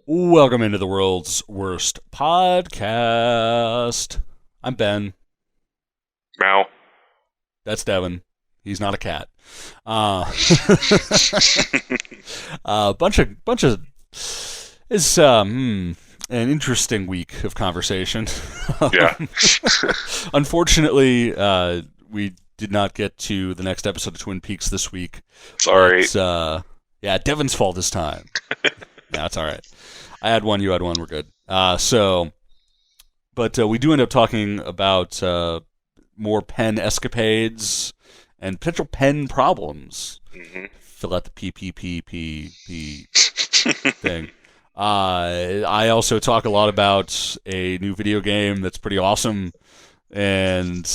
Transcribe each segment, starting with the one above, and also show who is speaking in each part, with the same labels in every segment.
Speaker 1: Welcome into the world's worst podcast. I'm Ben.
Speaker 2: Meow.
Speaker 1: That's Devin. He's not a cat. Uh, bunch of. It's an interesting week of conversation.
Speaker 2: Yeah.
Speaker 1: Unfortunately, we did not get to the next episode of Twin Peaks this week.
Speaker 2: Sorry.
Speaker 1: But, yeah, Devin's fault this time. Yeah, it's all right. I had one, you had one, we're good. But we do end up talking about more pen escapades and potential pen problems.
Speaker 2: Mm-hmm.
Speaker 1: Fill out the PPPPP thing. I also talk a lot about a new video game that's pretty awesome, and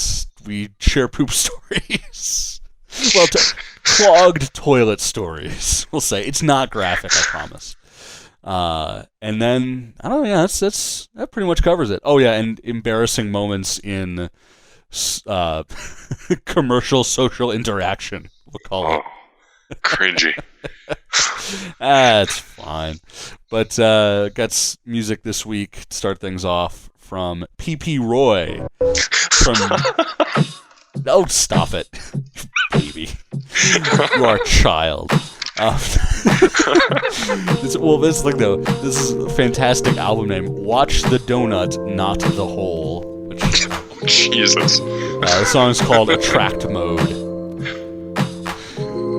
Speaker 1: we share poop stories. Well, clogged toilet stories. We'll say it's not graphic, I promise. And then I don't know. Yeah, that pretty much covers it. Oh yeah, and embarrassing moments in commercial social interaction. We'll call it.
Speaker 2: Cringy.
Speaker 1: It's fine. But got music this week to start things off from PP Roy. From oh, stop it, baby. You are a child. This is like this is a fantastic album name. Watch the Donut, Not the Hole. Which,
Speaker 2: Jesus.
Speaker 1: the song is called Attract Mode.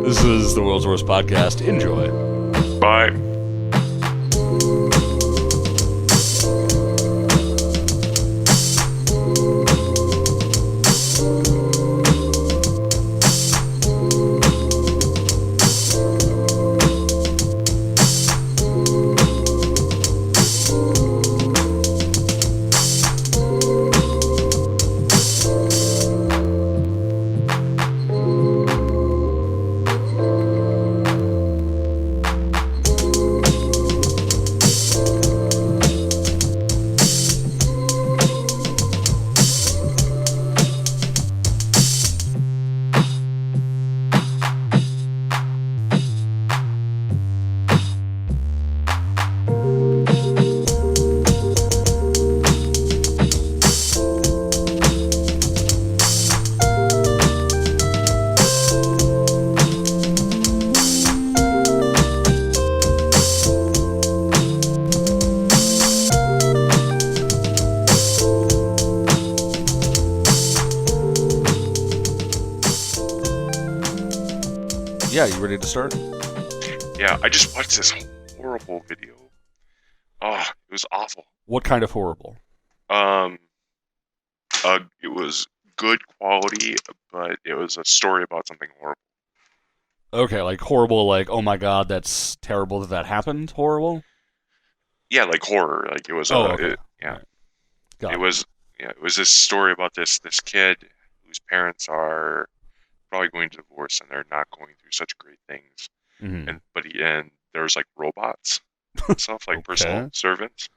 Speaker 1: This is the world's worst podcast. Enjoy.
Speaker 2: Bye.
Speaker 1: Yeah, you ready to start?
Speaker 2: Yeah, I just watched this horrible video. Oh, it was awful.
Speaker 1: What kind of horrible?
Speaker 2: It was good quality, but it was a story about something horrible.
Speaker 1: Okay, like horrible, like oh my god, that's terrible that happened. Horrible.
Speaker 2: Yeah, like horror. Like it was.
Speaker 1: Okay.
Speaker 2: Yeah,
Speaker 1: Right. Got
Speaker 2: it was. Yeah, it was this story about this kid whose parents are probably going to divorce, and they're not going through such great things.
Speaker 1: Mm-hmm.
Speaker 2: And there's like robots and stuff, like personal
Speaker 1: Okay.
Speaker 2: servants.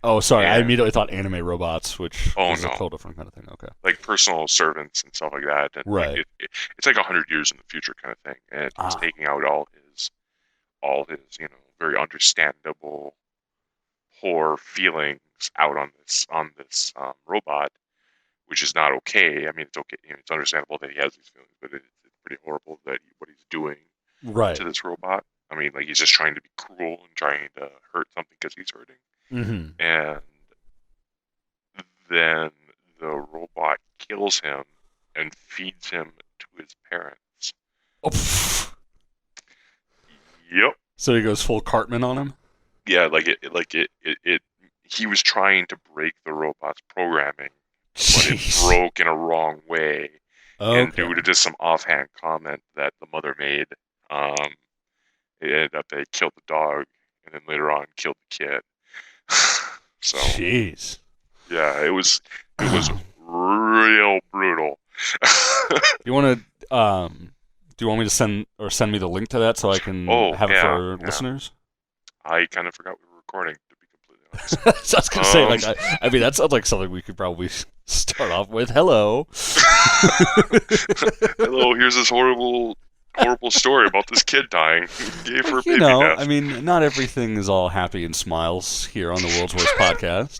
Speaker 1: Oh, sorry. I
Speaker 2: And
Speaker 1: immediately thought anime robots, which
Speaker 2: oh
Speaker 1: is a
Speaker 2: no,
Speaker 1: total different kind of thing. Okay.
Speaker 2: like personal servants and stuff like that. And like
Speaker 1: Right.
Speaker 2: it's like 100 years in the future kind of thing, and he's
Speaker 1: Ah.
Speaker 2: taking out all his very understandable poor feelings out on this robot, which is not okay. I mean, it's okay. It's understandable that he has these feelings, but it's pretty horrible that what he's doing
Speaker 1: Right.
Speaker 2: to this robot. I mean, like he's just trying to be cruel and trying to hurt something because he's hurting.
Speaker 1: Mm-hmm.
Speaker 2: And then the robot kills him and feeds him to his parents.
Speaker 1: Oh, pff.
Speaker 2: Yep.
Speaker 1: So he goes full Cartman on him.
Speaker 2: Yeah, he was trying to break the robot's programming, but it
Speaker 1: Jeez.
Speaker 2: broke in a wrong way. And
Speaker 1: Okay.
Speaker 2: due to just some offhand comment that the mother made, it ended up they killed the dog and then later on killed the kid. So
Speaker 1: Jeez.
Speaker 2: yeah, it was real brutal.
Speaker 1: You want to do you want me to send me the link to that so I can
Speaker 2: Oh,
Speaker 1: have it
Speaker 2: yeah,
Speaker 1: for
Speaker 2: yeah.
Speaker 1: listeners?
Speaker 2: I kind of forgot we were recording, to be completely honest.
Speaker 1: So I was gonna say, like, I mean, that sounds like something we could probably start off with. Hello.
Speaker 2: Hello, here's this horrible horrible story about this kid dying. Gave her a
Speaker 1: You
Speaker 2: baby
Speaker 1: know, I
Speaker 2: death.
Speaker 1: mean, not everything is all happy and smiles here on the World's Worst Podcast.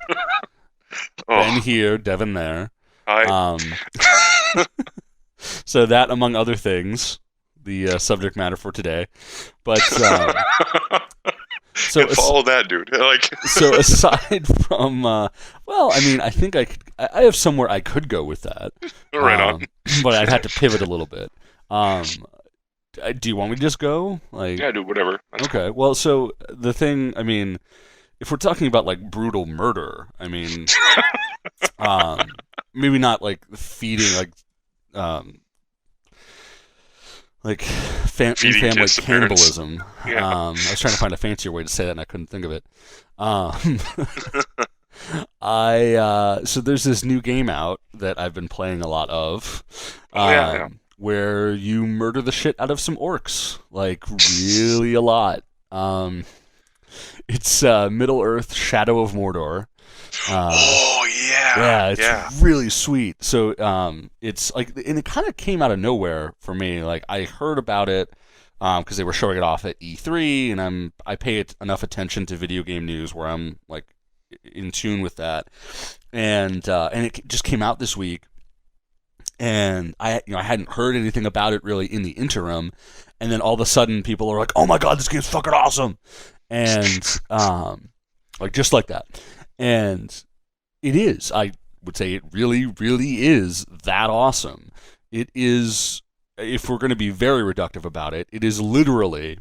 Speaker 1: Ben
Speaker 2: Oh,
Speaker 1: here, Devin there.
Speaker 2: I.
Speaker 1: Um, so that, among other things, the subject matter for today. But so
Speaker 2: Yeah, follow that, dude. Like,
Speaker 1: so aside from, well, I mean, I think I have somewhere I could go with that,
Speaker 2: right on.
Speaker 1: but I'd have to pivot a little bit. Um, do you want me to just go? Like,
Speaker 2: Yeah, dude, whatever. That's cool.
Speaker 1: okay, well, so the thing, I mean, if we're talking about like brutal murder, I mean, um, maybe not like feeding um, like
Speaker 2: Feeding
Speaker 1: in-family
Speaker 2: kiss to parents.
Speaker 1: cannibalism.
Speaker 2: Yeah.
Speaker 1: I was trying to find a fancier way to say that, and I couldn't think of it. Um, I so there's this new game out that I've been playing a lot of,
Speaker 2: Oh, yeah, yeah.
Speaker 1: where you murder the shit out of some orcs, like really a lot. Um, it's Middle Earth: Shadow of Mordor. Uh,
Speaker 2: Oh, yeah.
Speaker 1: yeah, it's
Speaker 2: Yeah.
Speaker 1: really sweet. So it's like, and it kind of came out of nowhere for me. Like I heard about it because they were showing it off at E3, and I pay enough attention to video game news where I'm like in tune with that, and it just came out this week, and I hadn't heard anything about it really in the interim, and then all of a sudden people are like, oh my god, this game's fucking awesome, and like just like that, and it is. I would say it really, really is that awesome. It is, if we're going to be very reductive about it, it is literally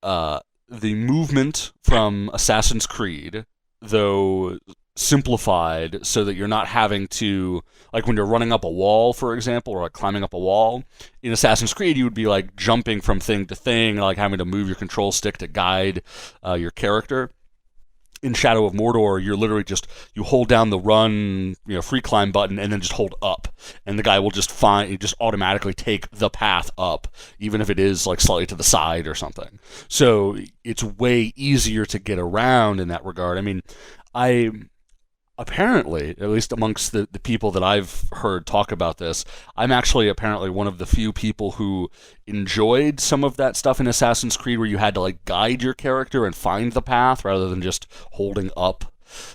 Speaker 1: the movement from Assassin's Creed, though simplified so that you're not having to, like when you're running up a wall, for example, or like climbing up a wall. In Assassin's Creed, you would be like jumping from thing to thing, like having to move your control stick to guide your character. In Shadow of Mordor, you're literally just, you hold down the run, free climb button, and then just hold up, and the guy will just automatically take the path up, even if it is like slightly to the side or something. So it's way easier to get around in that regard. I mean, I apparently, at least amongst the people that I've heard talk about this, I'm actually apparently one of the few people who enjoyed some of that stuff in Assassin's Creed where you had to like guide your character and find the path rather than just holding up,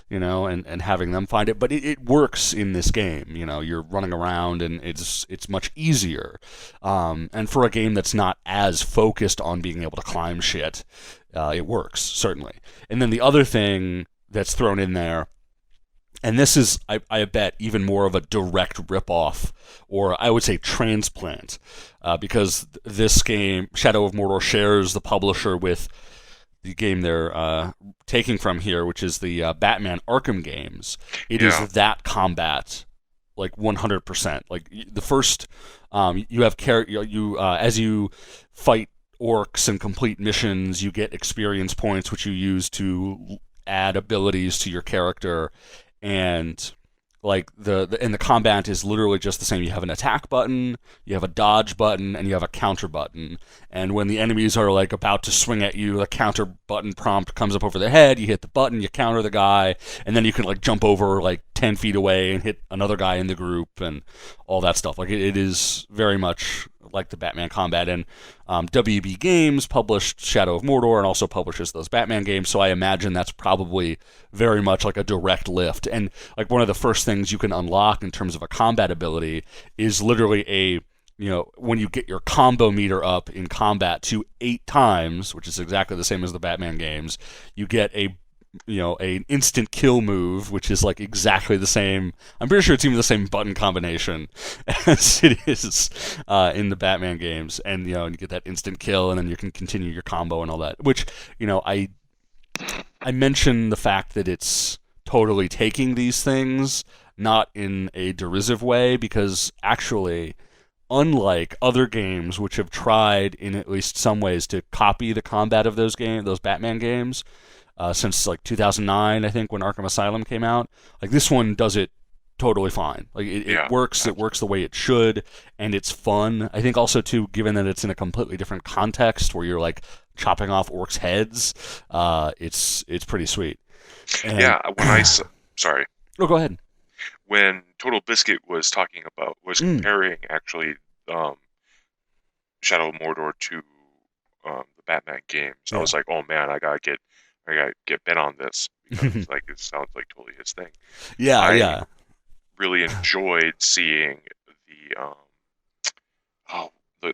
Speaker 1: and having them find it. But it works in this game. You're running around and it's much easier. And for a game that's not as focused on being able to climb shit, it works, certainly. And then the other thing that's thrown in there, and this is, I bet, even more of a direct ripoff, or I would say transplant, because this game, Shadow of Mordor, shares the publisher with the game they're taking from here, which is the Batman Arkham games. It is
Speaker 2: Yeah.
Speaker 1: that combat, like 100%. Like the first, you have as you fight orcs and complete missions, you get experience points, which you use to add abilities to your character, and like the combat is literally just the same. You have an attack button, you have a dodge button, and you have a counter button. And when the enemies are like about to swing at you, the counter button prompt comes up over their head. You hit the button, you counter the guy, and then you can like jump over like 10 feet away and hit another guy in the group and all that stuff. Like it is very much like the Batman combat. And WB Games published Shadow of Mordor and also publishes those Batman games, so I imagine that's probably very much like a direct lift. And like one of the first things you can unlock in terms of a combat ability is literally when you get your combo meter up in combat to 8 times, which is exactly the same as the Batman games, you get an instant kill move, which is like exactly the same. I'm pretty sure it's even the same button combination as it is in the Batman games, and and you get that instant kill, and then you can continue your combo and all that. Which I mentioned the fact that it's totally taking these things not in a derisive way, because actually, unlike other games which have tried in at least some ways to copy the combat of those Batman games, since like 2009, I think, when Arkham Asylum came out. Like this one does it totally fine. Like it
Speaker 2: Yeah.
Speaker 1: works. It works the way it should, and it's fun. I think also too, given that it's in a completely different context where you're like chopping off orcs' heads, it's pretty sweet. And
Speaker 2: Yeah. Sorry.
Speaker 1: oh, go ahead.
Speaker 2: When Total Biscuit was talking about, was
Speaker 1: Mm,
Speaker 2: comparing actually, um, Shadow of Mordor to the Batman games, I
Speaker 1: Yeah.
Speaker 2: was like, oh man, I gotta get Ben on this because like it sounds like totally his thing.
Speaker 1: Yeah,
Speaker 2: I
Speaker 1: yeah.
Speaker 2: really enjoyed seeing the oh the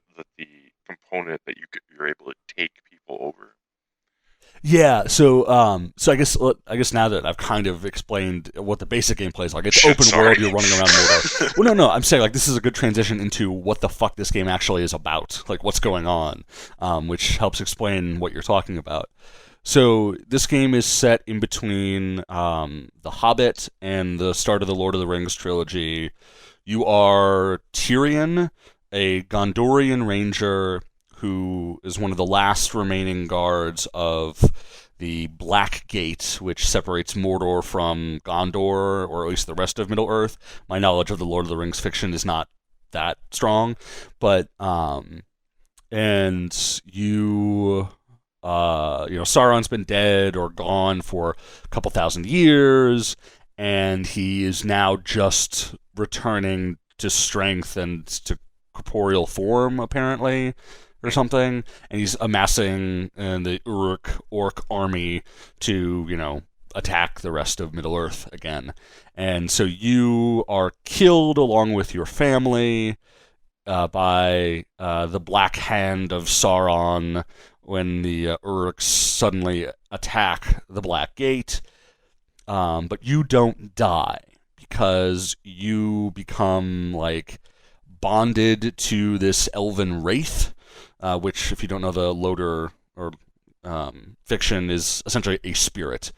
Speaker 2: component that you're able to take people over.
Speaker 1: Yeah, so I guess now that I've kind of explained what the basic gameplay is like, it's
Speaker 2: Shit,
Speaker 1: open
Speaker 2: sorry.
Speaker 1: world. You're running around Mordor. Well, no, I'm saying like this is a good transition into what the fuck this game actually is about, like what's going on, which helps explain what you're talking about. So this game is set in between The Hobbit and the start of the Lord of the Rings trilogy. You are Tyrion, a Gondorian ranger who is one of the last remaining guards of the Black Gate, which separates Mordor from Gondor, or at least the rest of Middle Earth. My knowledge of the Lord of the Rings fiction is not that strong, but and Sauron's been dead or gone for a couple thousand years, and he is now just returning to strength and to corporeal form, apparently, or something. And he's amassing the orc army to, attack the rest of Middle Earth again. And so you are killed along with your family by the Black Hand of Sauron when the Uruks suddenly attack the Black Gate. But you don't die because you become like bonded to this elven wraith, which, if you don't know the Loader or fiction, is essentially a spirit.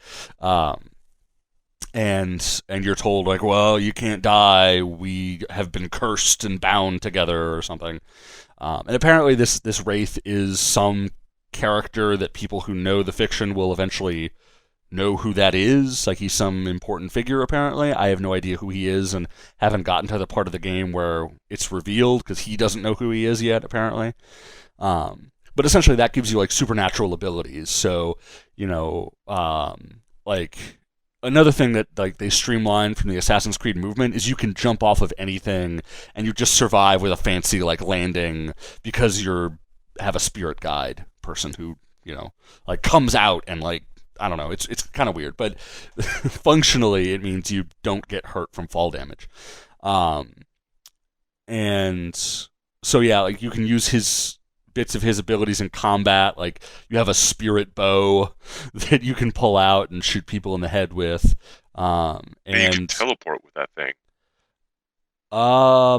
Speaker 1: And you're told like, well, you can't die. We have been cursed and bound together or something. And apparently, this wraith is some character that people who know the fiction will eventually know who that is. Like, he's some important figure, apparently. I have no idea who he is and haven't gotten to the part of the game where it's revealed because he doesn't know who he is yet, apparently. But essentially, that gives you like supernatural abilities. So, like another thing that like they streamlined from the Assassin's Creed movement is you can jump off of anything and you just survive with a fancy like landing because you're have a spirit guide person who like comes out and like I don't know, it's kind of weird, but functionally it means you don't get hurt from fall damage. Um, and so yeah, like you can use his bits of his abilities in combat. Like you have a spirit bow that you can pull out and shoot people in the head with.
Speaker 2: And you can
Speaker 1: And
Speaker 2: teleport with that thing.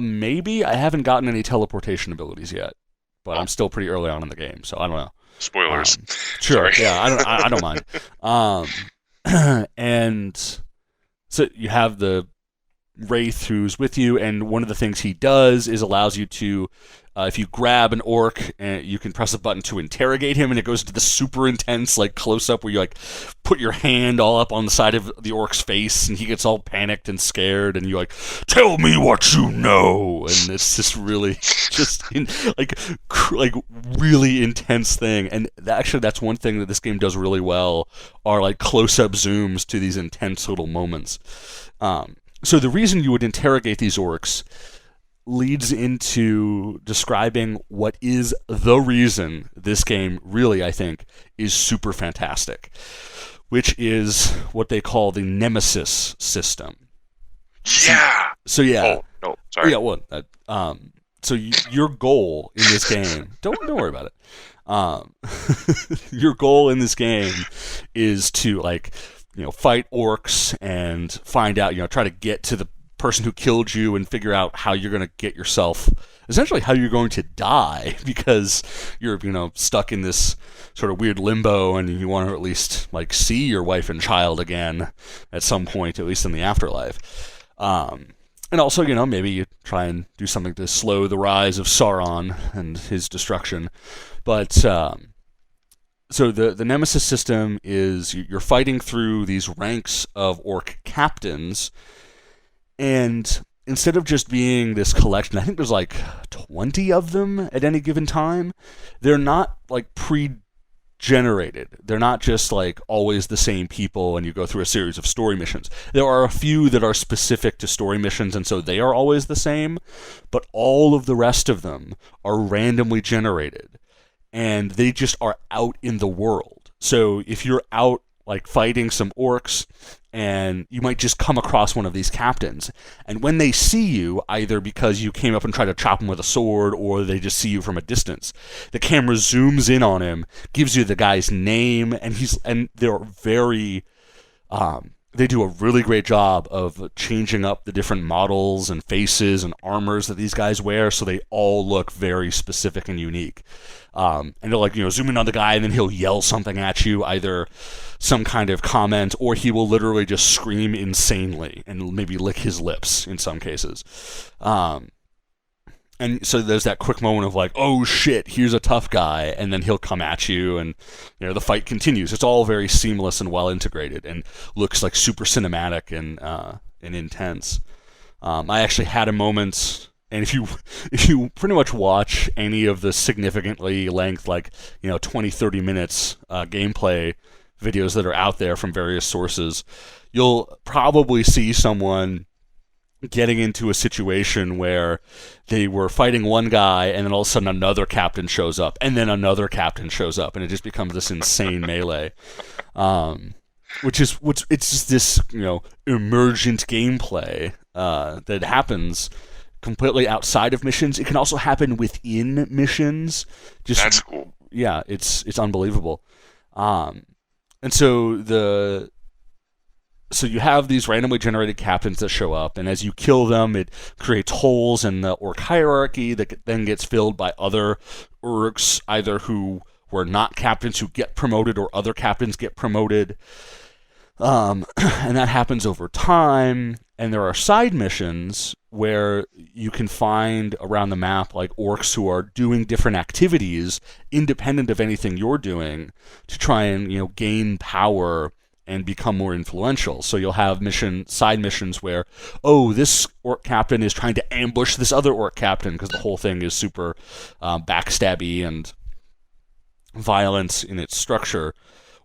Speaker 1: maybe I haven't gotten any teleportation abilities yet, but
Speaker 2: Oh,
Speaker 1: I'm still pretty early on in the game, so I don't know.
Speaker 2: spoilers.
Speaker 1: Sure,
Speaker 2: Sorry.
Speaker 1: yeah, I don't mind. And so you have the Wraith who's with you, and one of the things he does is allows you to, if you grab an orc, you can press a button to interrogate him, and it goes into the super intense like close up where you like put your hand all up on the side of the orc's face, and he gets all panicked and scared, and you like tell me what you know, and it's just really like really intense thing, and actually that's one thing that this game does really well are like close up zooms to these intense little moments. So the reason you would interrogate these orcs leads into describing what is the reason this game really, I think, is super fantastic, which is what they call the Nemesis system. So,
Speaker 2: Yeah.
Speaker 1: so yeah,
Speaker 2: Oh no, sorry.
Speaker 1: yeah. Well, your goal in this game, don't worry about it. Um, your goal in this game is to like fight orcs and find out, try to get to the person who killed you and figure out how you're going to get yourself, essentially how you're going to die because you're, stuck in this sort of weird limbo and you want to at least like see your wife and child again at some point, at least in the afterlife. And also, maybe you try and do something to slow the rise of Sauron and his destruction. But so the Nemesis system is you're fighting through these ranks of orc captains, and instead of just being this collection, I think there's like 20 of them at any given time. They're not like generated. They're not just like always the same people and you go through a series of story missions. There are a few that are specific to story missions and so they are always the same, but all of the rest of them are randomly generated and they just are out in the world. So if you're out like fighting some orcs and you might just come across one of these captains, and when they see you, either because you came up and tried to chop him with a sword or they just see you from a distance, the camera zooms in on him, gives you the guy's name, and they're very they do a really great job of changing up the different models and faces and armors that these guys wear so they all look very specific and unique. And they'll like, zoom in on the guy and then he'll yell something at you, either some kind of comment or he will literally just scream insanely and maybe lick his lips in some cases. And so there's that quick moment of like, oh shit, here's a tough guy, and then he'll come at you, and the fight continues. It's all very seamless and well integrated, and looks like super cinematic and intense. I actually had a moment, and if you pretty much watch any of the significantly length, like 20, 30 minutes gameplay videos that are out there from various sources, you'll probably see someone getting into a situation where they were fighting one guy and then all of a sudden another captain shows up and then another captain shows up and it just becomes this insane melee, it's just this emergent gameplay that happens completely outside of missions. It can also happen within missions.
Speaker 2: That's cool.
Speaker 1: Yeah, it's unbelievable. And so you have these randomly generated captains that show up, and as you kill them, it creates holes in the orc hierarchy that then gets filled by other orcs, either who were not captains who get promoted or other captains get promoted. And that happens over time, and there are side missions where you can find around the map like orcs who are doing different activities independent of anything you're doing to try and gain power and become more influential. So you'll have side missions where, this orc captain is trying to ambush this other orc captain because the whole thing is super backstabby and violent in its structure.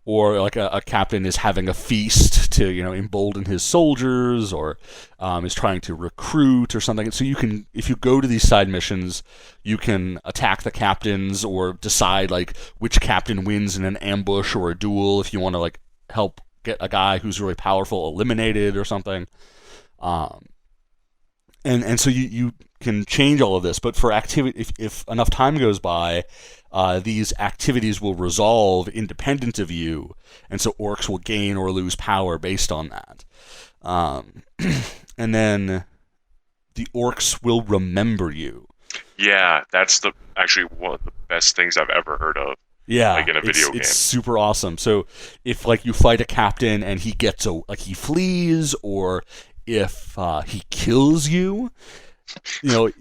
Speaker 1: Or like a captain is having a feast to embolden his soldiers, or is trying to recruit or something. So if you go to these side missions, you can attack the captains or decide like which captain wins in an ambush or a duel if you want to like help get a guy who's really powerful eliminated or something. And so you can change all of this, but for activity, if enough time goes by, these activities will resolve independent of you, and so orcs will gain or lose power based on that. And then the orcs will remember you. Yeah,
Speaker 2: that's actually one of the best things I've ever heard of.
Speaker 1: Yeah,
Speaker 2: like in a video game.
Speaker 1: It's super awesome. So if like you fight a captain and he gets he flees, or if he kills you, he'll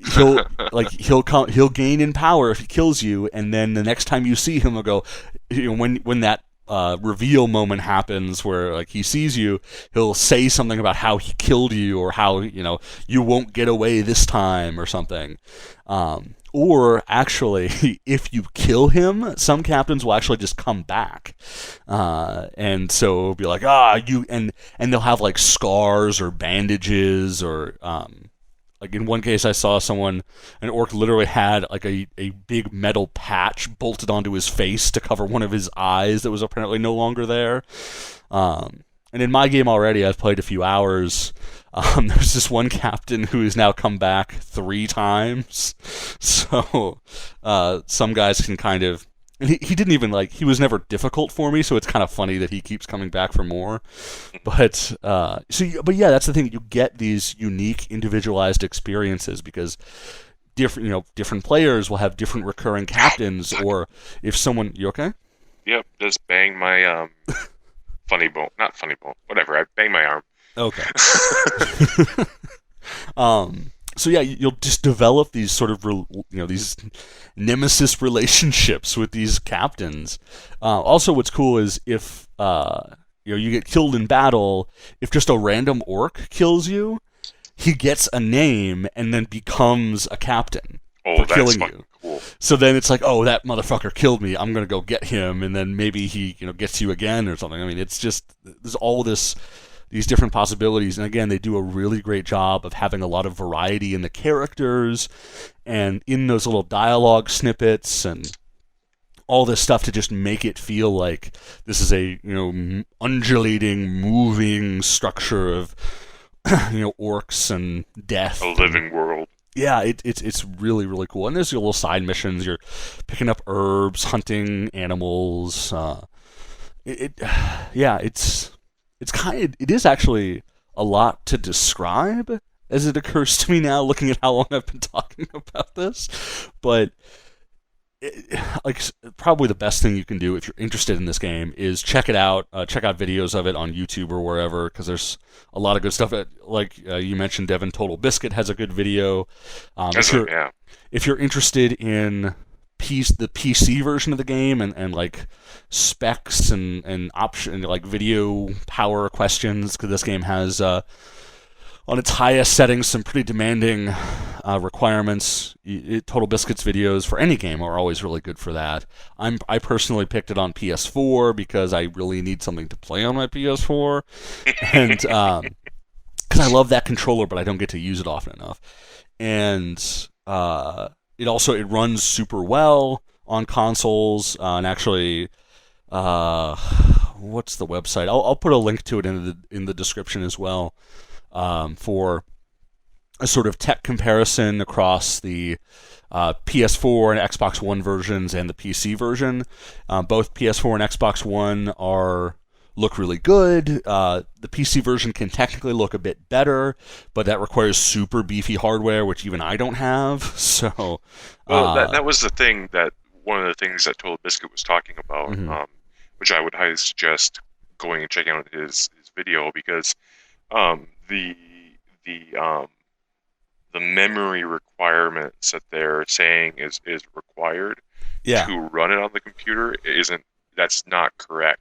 Speaker 1: gain in power if he kills you, and then the next time you see him, he'll go, when that reveal moment happens where like he sees you, he'll say something about how he killed you or how you won't get away this time or something. Or actually, if you kill him, some captains will actually just come back, and so it'll be like and they'll have like scars or bandages or like in one case I saw an orc literally had like a big metal patch bolted onto his face to cover one of his eyes that was apparently no longer there. And in my game already, I've played a few hours. There's this one captain who has now come back 3 times. So some guys can kind of... And he didn't even he was never difficult for me, so it's kind of funny that he keeps coming back for more. But yeah, that's the thing. You get these unique, individualized experiences because different players will have different recurring captains, or if someone... You okay?
Speaker 2: Yep, just bang my not funny bone, whatever. I bang my arm.
Speaker 1: Okay. So yeah, you'll just develop these sort of these nemesis relationships with these captains. Also, what's cool is if you get killed in battle, if just a random orc kills you, he gets a name and then becomes a captain for killing you.
Speaker 2: cool.
Speaker 1: So then it's like, oh, that motherfucker killed me. I'm gonna go get him, and then maybe he, gets you again or something. I mean, it's just there's all these different possibilities, and again, they do a really great job of having a lot of variety in the characters and in those little dialogue snippets and all this stuff to just make it feel like this is a undulating, moving structure of orcs and
Speaker 2: A
Speaker 1: death and
Speaker 2: living world.
Speaker 1: yeah, it's really really cool. And there's your little side missions. You're picking up herbs, hunting animals. Yeah, it's kind of, it is actually a lot to describe as it occurs to me now, looking at how long I've been talking about this. But like probably the best thing you can do if you're interested in this game is check it out. Check out videos of it on YouTube or wherever, because there's a lot of good stuff. Like you mentioned, Devin, TotalBiscuit has a good video.
Speaker 2: Yeah.
Speaker 1: If you're interested in the PC version of the game and like specs and option like video power questions, because this game has on its highest settings some pretty demanding requirements. TotalBiscuit's videos for any game are always really good for that. I personally picked it on PS4 because I really need something to play on my PS4, and because I love that controller, but I don't get to use it often enough. And it runs super well on consoles, and actually, what's the website? I'll put a link to it in the description as well, for a sort of tech comparison across the PS4 and Xbox One versions and the PC version. Both PS4 and Xbox One look really good. The PC version can technically look a bit better, but that requires super beefy hardware, which even I don't have. So,
Speaker 2: well, that was the thing that one of the things that TotalBiscuit was talking about,
Speaker 1: mm-hmm.
Speaker 2: Which I would highly suggest going and checking out his video, because the the the memory requirements that they're saying is required to run it on the computer that's not correct.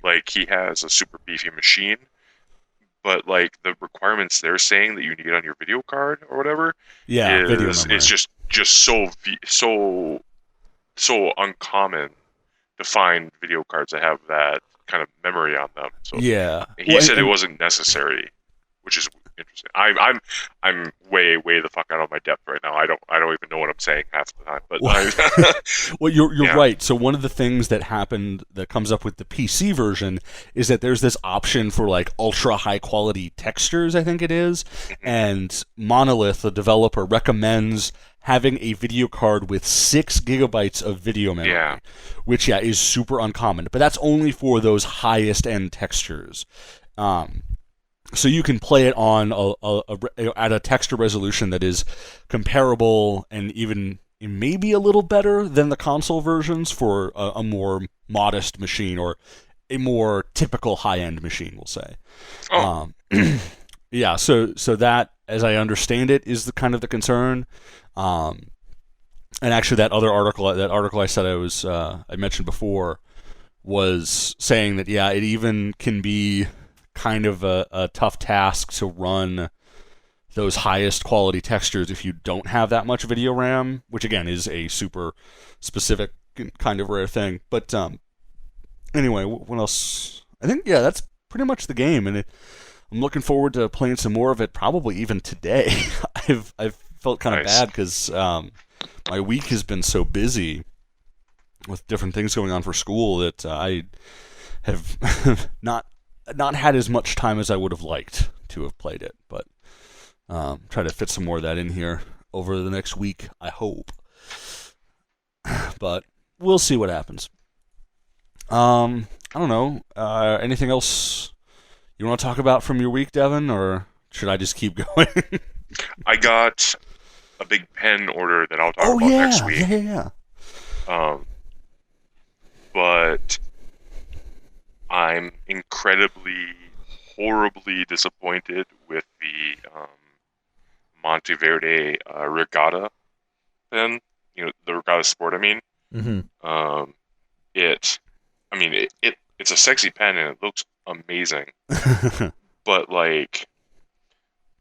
Speaker 2: Like, he has a super beefy machine, but like the requirements they're saying that you need on your video card or whatever
Speaker 1: video memory.
Speaker 2: is just so uncommon to find video cards that have that kind of memory on them. So
Speaker 1: yeah,
Speaker 2: he said it wasn't necessary, which is interesting. I'm way the fuck out of my depth right now. I don't even know what I'm saying half the time. But
Speaker 1: well, you're right. So one of the things that comes up with the PC version is that there's this option for like ultra high quality textures, I think it is, and Monolith, the developer, recommends having a video card with 6 gigabytes of video memory, which is super uncommon. But that's only for those highest end textures. So you can play it on at a texture resolution that is comparable and even maybe a little better than the console versions for a more modest machine, or a more typical high-end machine, we'll say.
Speaker 2: Oh.
Speaker 1: Yeah, so that, as I understand it, is the kind of the concern. And actually, that article I said I mentioned before was saying that it even can be kind of a tough task to run those highest quality textures if you don't have that much video RAM, which again is a super specific kind of rare thing. But anyway, what else? I think that's pretty much the game, and I'm looking forward to playing some more of it, probably even today. I've felt kind of bad because my week has been so busy with different things going on for school that I have not had as much time as I would have liked to have played it, but try to fit some more of that in here over the next week, I hope. But we'll see what happens. I don't know. Anything else you want to talk about from your week, Devin, or should I just keep going?
Speaker 2: I got a big pen order that I'll talk about next week.
Speaker 1: Yeah.
Speaker 2: But I'm incredibly, horribly disappointed with the Monteverde Regatta pen. The Regatta Sport, I mean.
Speaker 1: Mm-hmm.
Speaker 2: It's a sexy pen and it looks amazing. But like,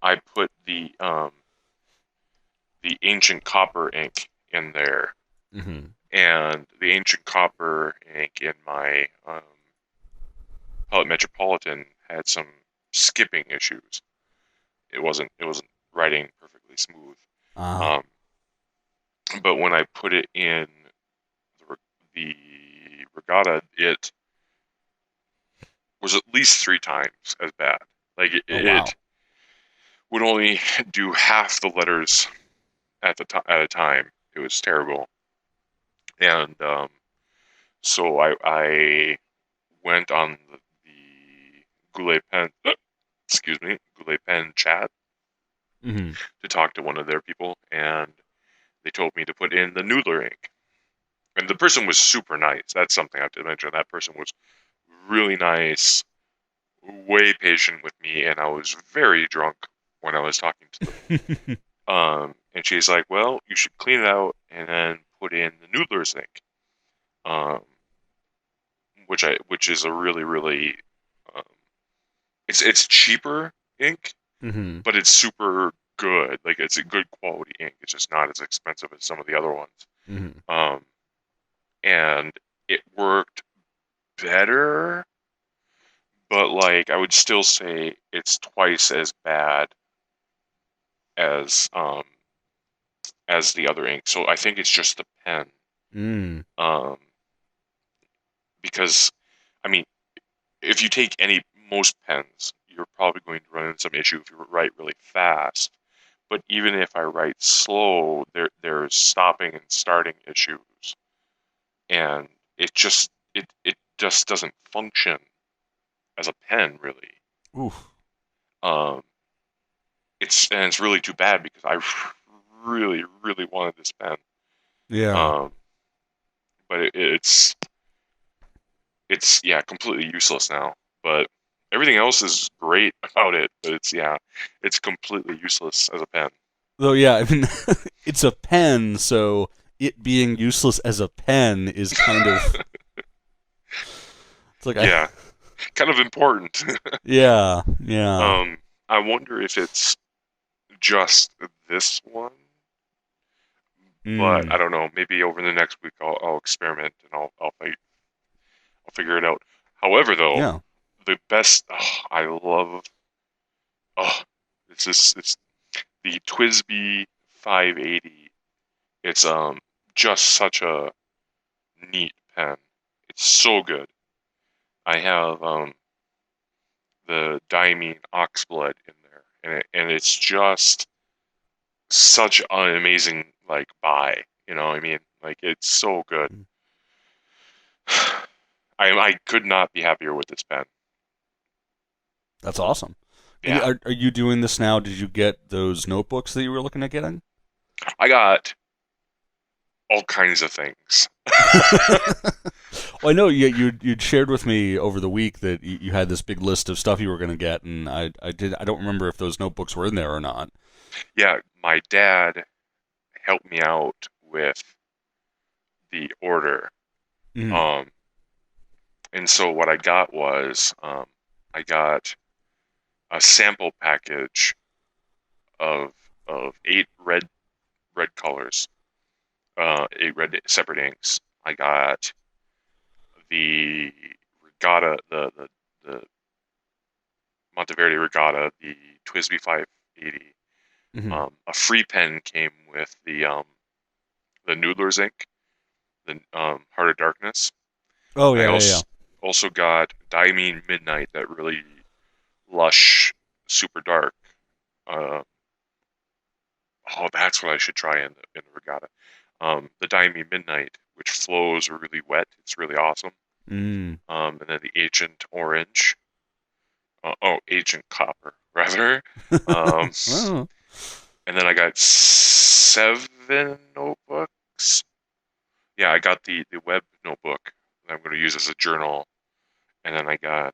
Speaker 2: I put the ancient copper ink in there,
Speaker 1: Mm-hmm.
Speaker 2: and the ancient copper ink in my Pellet Metropolitan had some skipping issues. It wasn't writing perfectly smooth.
Speaker 1: Ah.
Speaker 2: Um, but when I put it in the, the regatta, it was at least three times as bad. Like
Speaker 1: Oh wow.
Speaker 2: it would only do half the letters at a time. It was terrible, and so I went on the Goulet Pen, excuse me, Goulet Pen chat
Speaker 1: Mm-hmm.
Speaker 2: to talk to one of their people, and they told me to put in the Noodler ink. And the person was super nice. That's something I have to mention. That person was really nice, way patient with me, and I was very drunk when I was talking to them. And she's like, "Well, you should clean it out and then put in the Noodler's ink." Um, which is a really um, it's cheaper ink,
Speaker 1: Mm-hmm.
Speaker 2: but it's super good. Like it's a good quality ink. It's just not as expensive as some of the other ones.
Speaker 1: Mm-hmm.
Speaker 2: Um, and it worked better, but like I would still say it's twice as bad as the other ink. So I think it's just the pen.
Speaker 1: Mm.
Speaker 2: Um, because I mean, if you take most pens, you're probably going to run into some issue if you write really fast. But even if I write slow, there's stopping and starting issues, and it just doesn't function as a pen really.
Speaker 1: Oof.
Speaker 2: Um, it's really too bad because I really wanted this pen.
Speaker 1: Yeah.
Speaker 2: Um, but it's yeah completely useless now. But everything else is great about it. But it's completely useless as a pen.
Speaker 1: Though, yeah, I mean, it's a pen, so it being useless as a pen is kind of. It's like I.
Speaker 2: Yeah, kind of important.
Speaker 1: Yeah. Yeah.
Speaker 2: um, I wonder if it's just this one, but I
Speaker 1: Mm.
Speaker 2: don't know. Maybe over the next week I'll experiment and I'll figure it out. However, though,
Speaker 1: Yeah.
Speaker 2: the best I love oh it's the Twisby 580. It's just such a neat pen. It's so good. I have the Diamine Oxblood in there, and it's just such an amazing like buy. You know what I mean? Like it's so good. I could not be happier with this pen.
Speaker 1: That's awesome. And
Speaker 2: Yeah,
Speaker 1: are you doing this now? Did you get those notebooks that you were looking at getting?
Speaker 2: I got all kinds of things.
Speaker 1: Well, I know you'd shared with me over the week that you had this big list of stuff you were going to get, and I don't remember if those notebooks were in there or not.
Speaker 2: Yeah, my dad helped me out with the order.
Speaker 1: Mm.
Speaker 2: Um, and so what I got was I got a sample package of eight red colors, eight red separate inks. I got the regatta, the Monteverdi regatta, the Twisby 580.
Speaker 1: Hmm.
Speaker 2: A free pen came with the Noodler's ink, the Heart of Darkness.
Speaker 1: Oh
Speaker 2: I
Speaker 1: yeah, yeah, yeah.
Speaker 2: also got Diamine Midnight, that really lush, super dark. Uh, oh, that's what I should try in the regatta. The Diamine Midnight, which flows really wet. It's really awesome.
Speaker 1: Mm.
Speaker 2: And then the Ancient Orange. Ancient Copper, rather. Um,
Speaker 1: Oh.
Speaker 2: and then I got seven notebooks. Yeah, I got the web notebook that I'm going to use as a journal, and then I got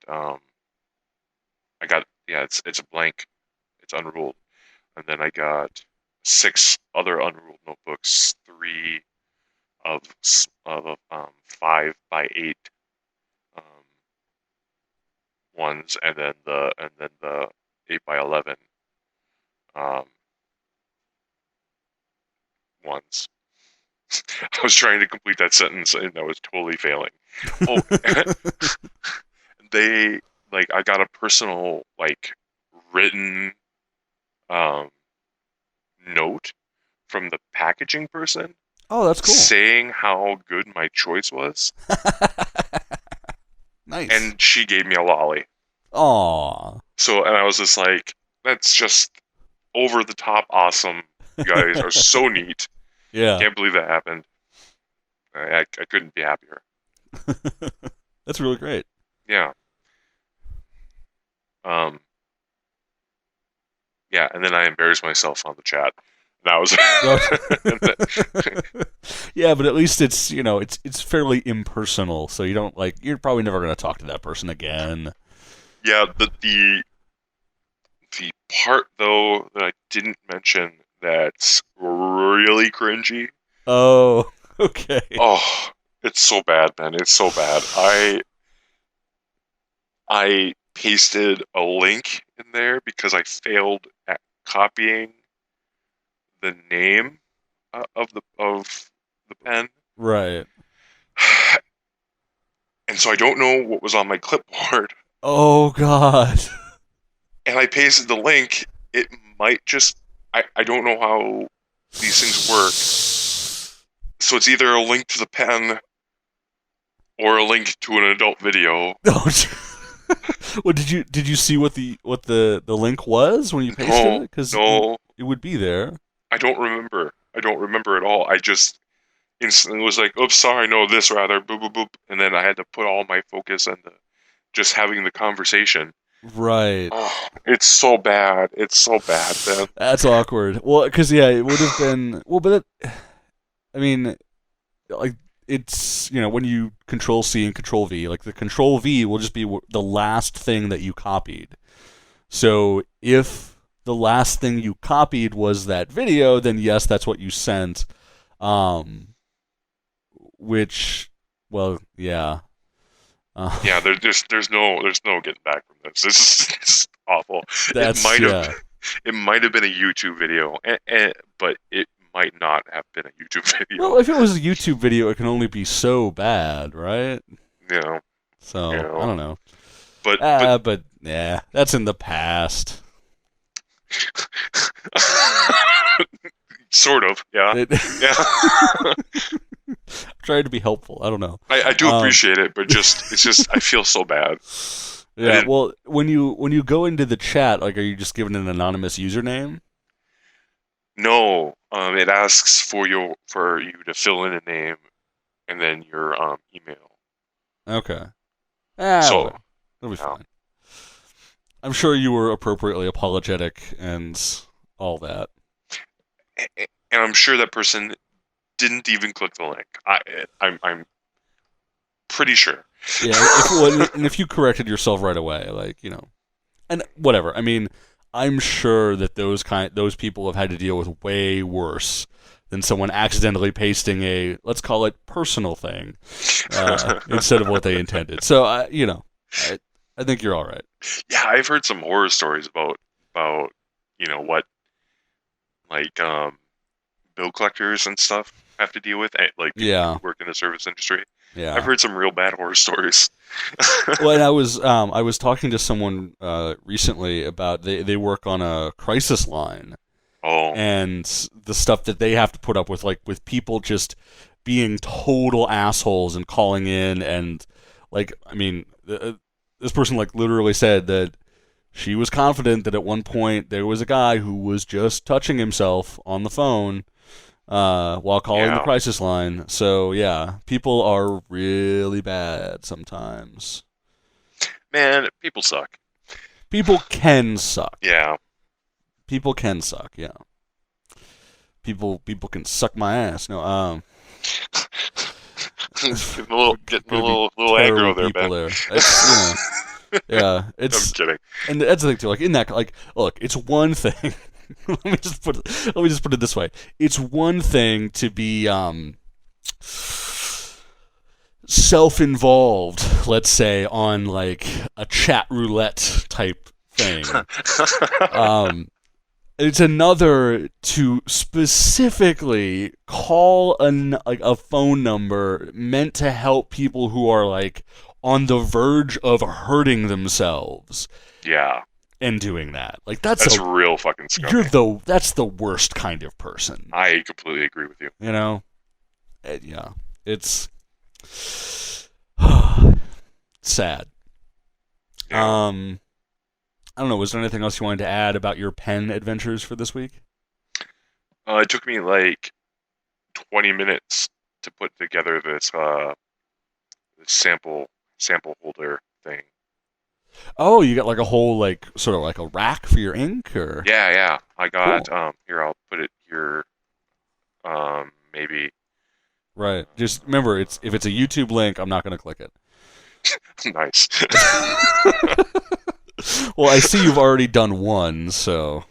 Speaker 2: yeah, it's a blank, it's unruled, and then I got six other unruled notebooks, three of 5 by 8 um, ones, and then the 8 by 11 um, ones. I was trying to complete that sentence and I was totally failing. Oh, they like I got a personal like written um note from the packaging person
Speaker 1: Oh, that's cool.
Speaker 2: saying how good my choice was,
Speaker 1: Nice.
Speaker 2: and she gave me a lolly.
Speaker 1: Aw.
Speaker 2: So, and I was just like, that's just over the top awesome. You guys are so neat.
Speaker 1: Yeah.
Speaker 2: Can't believe that happened. I couldn't be happier.
Speaker 1: That's really great.
Speaker 2: Yeah. Um. Yeah, and then I embarrassed myself on the chat. That was.
Speaker 1: Yeah, but at least it's it's fairly impersonal, so you don't like you're probably never gonna talk to that person again.
Speaker 2: Yeah. The part though that I didn't mention that's really cringy.
Speaker 1: Oh, okay.
Speaker 2: Oh, it's so bad, man. It's so bad. I pasted a link in there because I failed at copying the name of the pen,
Speaker 1: Right.
Speaker 2: and so I don't know what was on my clipboard.
Speaker 1: Oh God.
Speaker 2: And I pasted the link. It might just I don't know how these things work. So it's either a link to the pen or a link to an adult video.
Speaker 1: Oh, well, did you see what the link was when you pasted it?
Speaker 2: No,
Speaker 1: Because
Speaker 2: no,
Speaker 1: it would be there.
Speaker 2: I don't remember. I don't remember at all. I just instantly was like, "Oops, sorry, no, this rather." Boop boop boop, and then I had to put all my focus into just having the conversation.
Speaker 1: Right.
Speaker 2: Oh, it's so bad. It's so bad, man.
Speaker 1: That's awkward. Well, because yeah, it would have been well, but I mean, like it's when you Control C and Control V, like the Control V will just be the last thing that you copied. So if the last thing you copied was that video, then yes, that's what you sent. Um, which, well, yeah.
Speaker 2: Yeah, there's no getting back from this. This is awful. It
Speaker 1: That's
Speaker 2: might have
Speaker 1: yeah.
Speaker 2: it might have been a YouTube video, but it might not have been a YouTube
Speaker 1: Well,
Speaker 2: video.
Speaker 1: if it was a YouTube video, it can only be so bad, right?
Speaker 2: You know, you
Speaker 1: So I
Speaker 2: know.
Speaker 1: don't know.
Speaker 2: But
Speaker 1: But yeah, that's in the past.
Speaker 2: sort of, yeah,
Speaker 1: It,
Speaker 2: yeah.
Speaker 1: I'm trying to be helpful. I don't know.
Speaker 2: I do
Speaker 1: Um,
Speaker 2: appreciate it, but it's just I feel so bad. I
Speaker 1: yeah.
Speaker 2: didn't.
Speaker 1: Well, when you go into the chat, like, are you just given an anonymous username?
Speaker 2: No, it asks for you to fill in a name and then your email.
Speaker 1: Okay.
Speaker 2: So,
Speaker 1: Whatever. It'll be
Speaker 2: yeah.
Speaker 1: fine. I'm sure you were appropriately apologetic and all that.
Speaker 2: And I'm sure that person didn't even click the link. I'm pretty sure.
Speaker 1: Yeah. If you corrected yourself right away, like and whatever. I mean, I'm sure that those people have had to deal with way worse than someone accidentally pasting a, let's call it, personal thing instead of what they intended. So I think you're all right.
Speaker 2: Yeah, I've heard some horror stories about what like bill collectors and stuff have to deal with, like people who
Speaker 1: Yeah,
Speaker 2: work in the service industry. I've
Speaker 1: yeah.
Speaker 2: heard some real bad horror stories.
Speaker 1: Well, and I was talking to someone recently about they work on a crisis line,
Speaker 2: Oh,
Speaker 1: and the stuff that they have to put up with, like with people just being total assholes and calling in, and like I mean, this person like literally said that she was confident that at one point there was a guy who was just touching himself on the phone while calling the
Speaker 2: yeah,
Speaker 1: crisis line. So yeah, people are really bad sometimes.
Speaker 2: man, people suck.
Speaker 1: People can suck.
Speaker 2: Yeah,
Speaker 1: People can suck. Yeah. People can suck my ass. No,
Speaker 2: getting a
Speaker 1: gonna be
Speaker 2: little
Speaker 1: terrible
Speaker 2: aggro there,
Speaker 1: people
Speaker 2: Ben.
Speaker 1: there. It's yeah.
Speaker 2: I'm kidding.
Speaker 1: And that's the thing too. Like in that, like, look, it's one thing. Let me just put it this way. It's one thing to be self-involved, let's say, on like a chat roulette type thing. Um, It's another to specifically call a phone number meant to help people who are like on the verge of hurting themselves
Speaker 2: Yeah,
Speaker 1: and doing that. Like
Speaker 2: that's real fucking scummy.
Speaker 1: that's the worst kind of person.
Speaker 2: I completely agree with you.
Speaker 1: You know? Yeah. It's sad.
Speaker 2: Yeah.
Speaker 1: I don't know, was there anything else you wanted to add about your pen adventures for this week?
Speaker 2: It took me like 20 minutes to put together this sample holder thing.
Speaker 1: Oh, you got like a whole like sort of like a rack for your ink or
Speaker 2: Yeah, yeah. I got
Speaker 1: cool.
Speaker 2: here. I'll put it here. Maybe.
Speaker 1: Right. Just remember it's if it's a YouTube link, I'm not going to click it.
Speaker 2: Nice.
Speaker 1: Well, I see you've already done one, so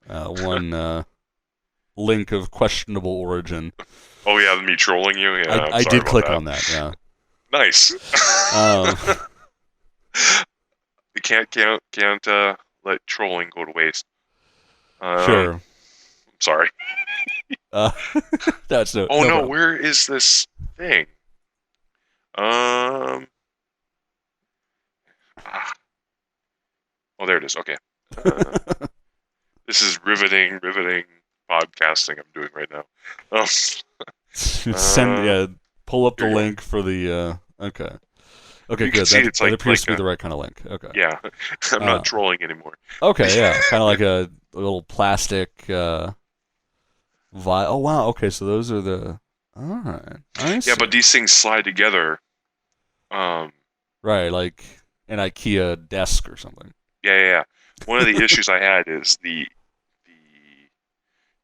Speaker 1: one link of questionable origin.
Speaker 2: Oh yeah, me trolling you. Yeah, I'm
Speaker 1: I
Speaker 2: sorry
Speaker 1: did
Speaker 2: about
Speaker 1: click
Speaker 2: that.
Speaker 1: on that. Yeah.
Speaker 2: Nice.
Speaker 1: Um,
Speaker 2: You can't let trolling go to waste.
Speaker 1: sure.
Speaker 2: Sorry.
Speaker 1: Uh, that's
Speaker 2: Oh
Speaker 1: no
Speaker 2: no,
Speaker 1: problem.
Speaker 2: where is this thing? Um. ah, Oh, there it is. Okay. Uh, this is riveting podcasting I'm doing right now. Um,
Speaker 1: Send
Speaker 2: uh,
Speaker 1: pull up the
Speaker 2: here you go.
Speaker 1: link for the okay. Okay,
Speaker 2: You can
Speaker 1: good.
Speaker 2: see it's
Speaker 1: That
Speaker 2: like
Speaker 1: appears to be
Speaker 2: a
Speaker 1: the right kind of link. Okay.
Speaker 2: yeah. I'm
Speaker 1: Uh,
Speaker 2: not trolling anymore.
Speaker 1: okay, yeah, kind of like a little plastic vial. Oh wow. Okay, so those are the. All right, I
Speaker 2: Yeah,
Speaker 1: see.
Speaker 2: but these things slide together. Um,
Speaker 1: Right, like an IKEA desk or something.
Speaker 2: yeah. One of the issues I had is the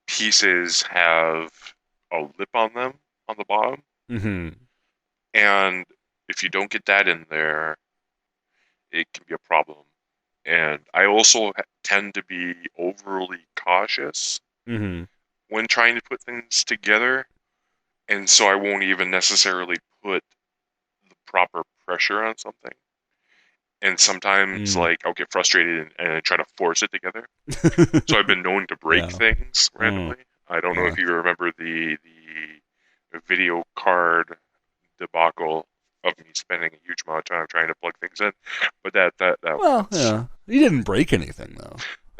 Speaker 2: pieces have a lip on them on the bottom,
Speaker 1: Mm-hmm.
Speaker 2: and if you don't get that in there, it can be a problem. And I also tend to be overly cautious
Speaker 1: Mm-hmm.
Speaker 2: when trying to put things together, and so I won't even necessarily put the proper pressure on something. And sometimes,
Speaker 1: Mm.
Speaker 2: like, I'll get frustrated and I try to force it together. So I've been known to break
Speaker 1: Yeah.
Speaker 2: things
Speaker 1: Mm.
Speaker 2: randomly. I don't know
Speaker 1: Yeah.
Speaker 2: if you remember the video card debacle of me spending a huge amount of time trying to plug things in, but
Speaker 1: Well,
Speaker 2: that's
Speaker 1: yeah. You didn't break anything though.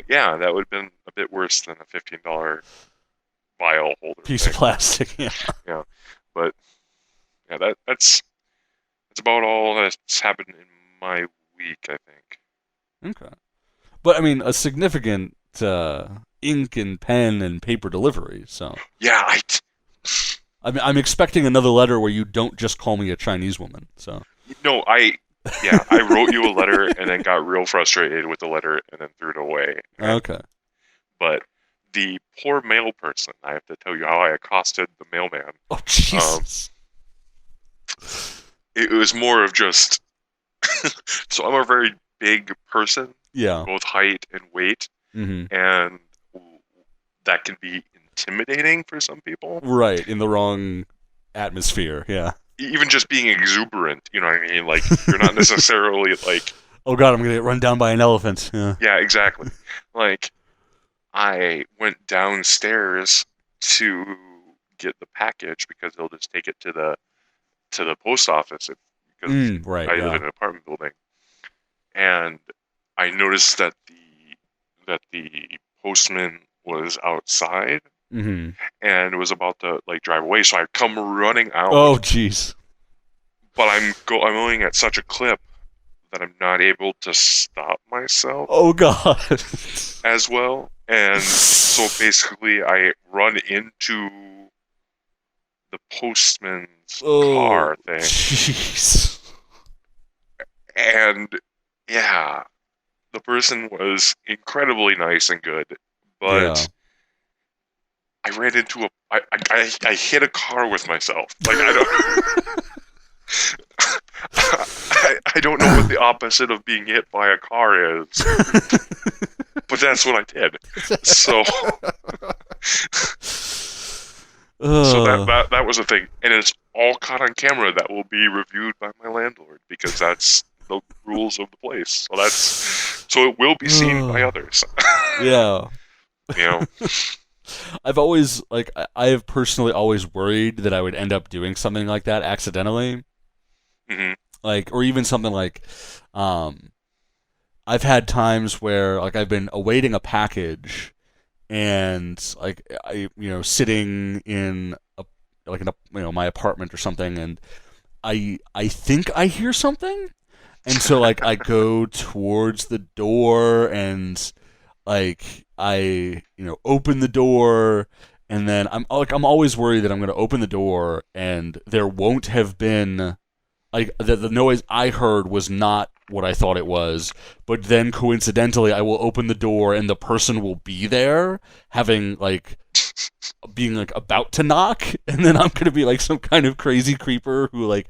Speaker 2: yeah, that would have been a bit worse than a $15 vial holder
Speaker 1: Piece of
Speaker 2: thing.
Speaker 1: plastic. Yeah.
Speaker 2: Yeah, but yeah, that's about all that's happened in my week, I think.
Speaker 1: Okay. But I mean, a significant ink and pen and paper delivery. So
Speaker 2: Yeah,
Speaker 1: I'm expecting another letter where you don't just call me a Chinese woman. So
Speaker 2: no, I wrote you a letter and then got real frustrated with the letter and then threw it away.
Speaker 1: okay.
Speaker 2: But the poor mail person, I have to tell you how I accosted the mailman.
Speaker 1: Oh
Speaker 2: Um,
Speaker 1: Jesus.
Speaker 2: it was more of just so I'm a very big person,
Speaker 1: Yeah.
Speaker 2: both height and weight,
Speaker 1: Mm-hmm.
Speaker 2: and that can be intimidating for some people.
Speaker 1: Right in the wrong atmosphere. Yeah.
Speaker 2: Even just being exuberant, you know what I mean? Like you're not necessarily like,
Speaker 1: Oh God, I'm gonna get run down by an elephant. Yeah.
Speaker 2: yeah, exactly. Like I went downstairs to get the package because they'll just take it to the post office because
Speaker 1: Right.
Speaker 2: I live
Speaker 1: Yeah.
Speaker 2: in an apartment building, and I noticed that the postman was outside
Speaker 1: Mm-hmm.
Speaker 2: and was about to like drive away. So I come running out,
Speaker 1: Oh jeez.
Speaker 2: but I'm going at such a clip that I'm not able to stop myself
Speaker 1: Oh God.
Speaker 2: as well. And so basically, I run into the postman's
Speaker 1: Oh
Speaker 2: car thing,
Speaker 1: jeez.
Speaker 2: and yeah, the person was incredibly nice and good,
Speaker 1: Yeah.
Speaker 2: but I ran into I hit a car with myself. Like I don't know what the opposite of being hit by a car is, but that's what I did. So so
Speaker 1: uh,
Speaker 2: that was a thing, and it's all caught on camera. That will be reviewed by my landlord because that's the rules of the place. So it will be seen by others.
Speaker 1: yeah.
Speaker 2: You know.
Speaker 1: I've always I have personally always worried that I would end up doing something like that accidentally,
Speaker 2: Hmm.
Speaker 1: like or even something like, um, I've had times where like I've been awaiting a package and like sitting in a like in a, my apartment or something, and I think I hear something, and so like I go towards the door and like I open the door, and then I'm always worried that I'm going to open the door and there won't have been like the noise I heard was not what I thought it was, but then coincidentally I will open the door and the person will be there having like being like about to knock, and then I'm gonna be like some kind of crazy creeper who like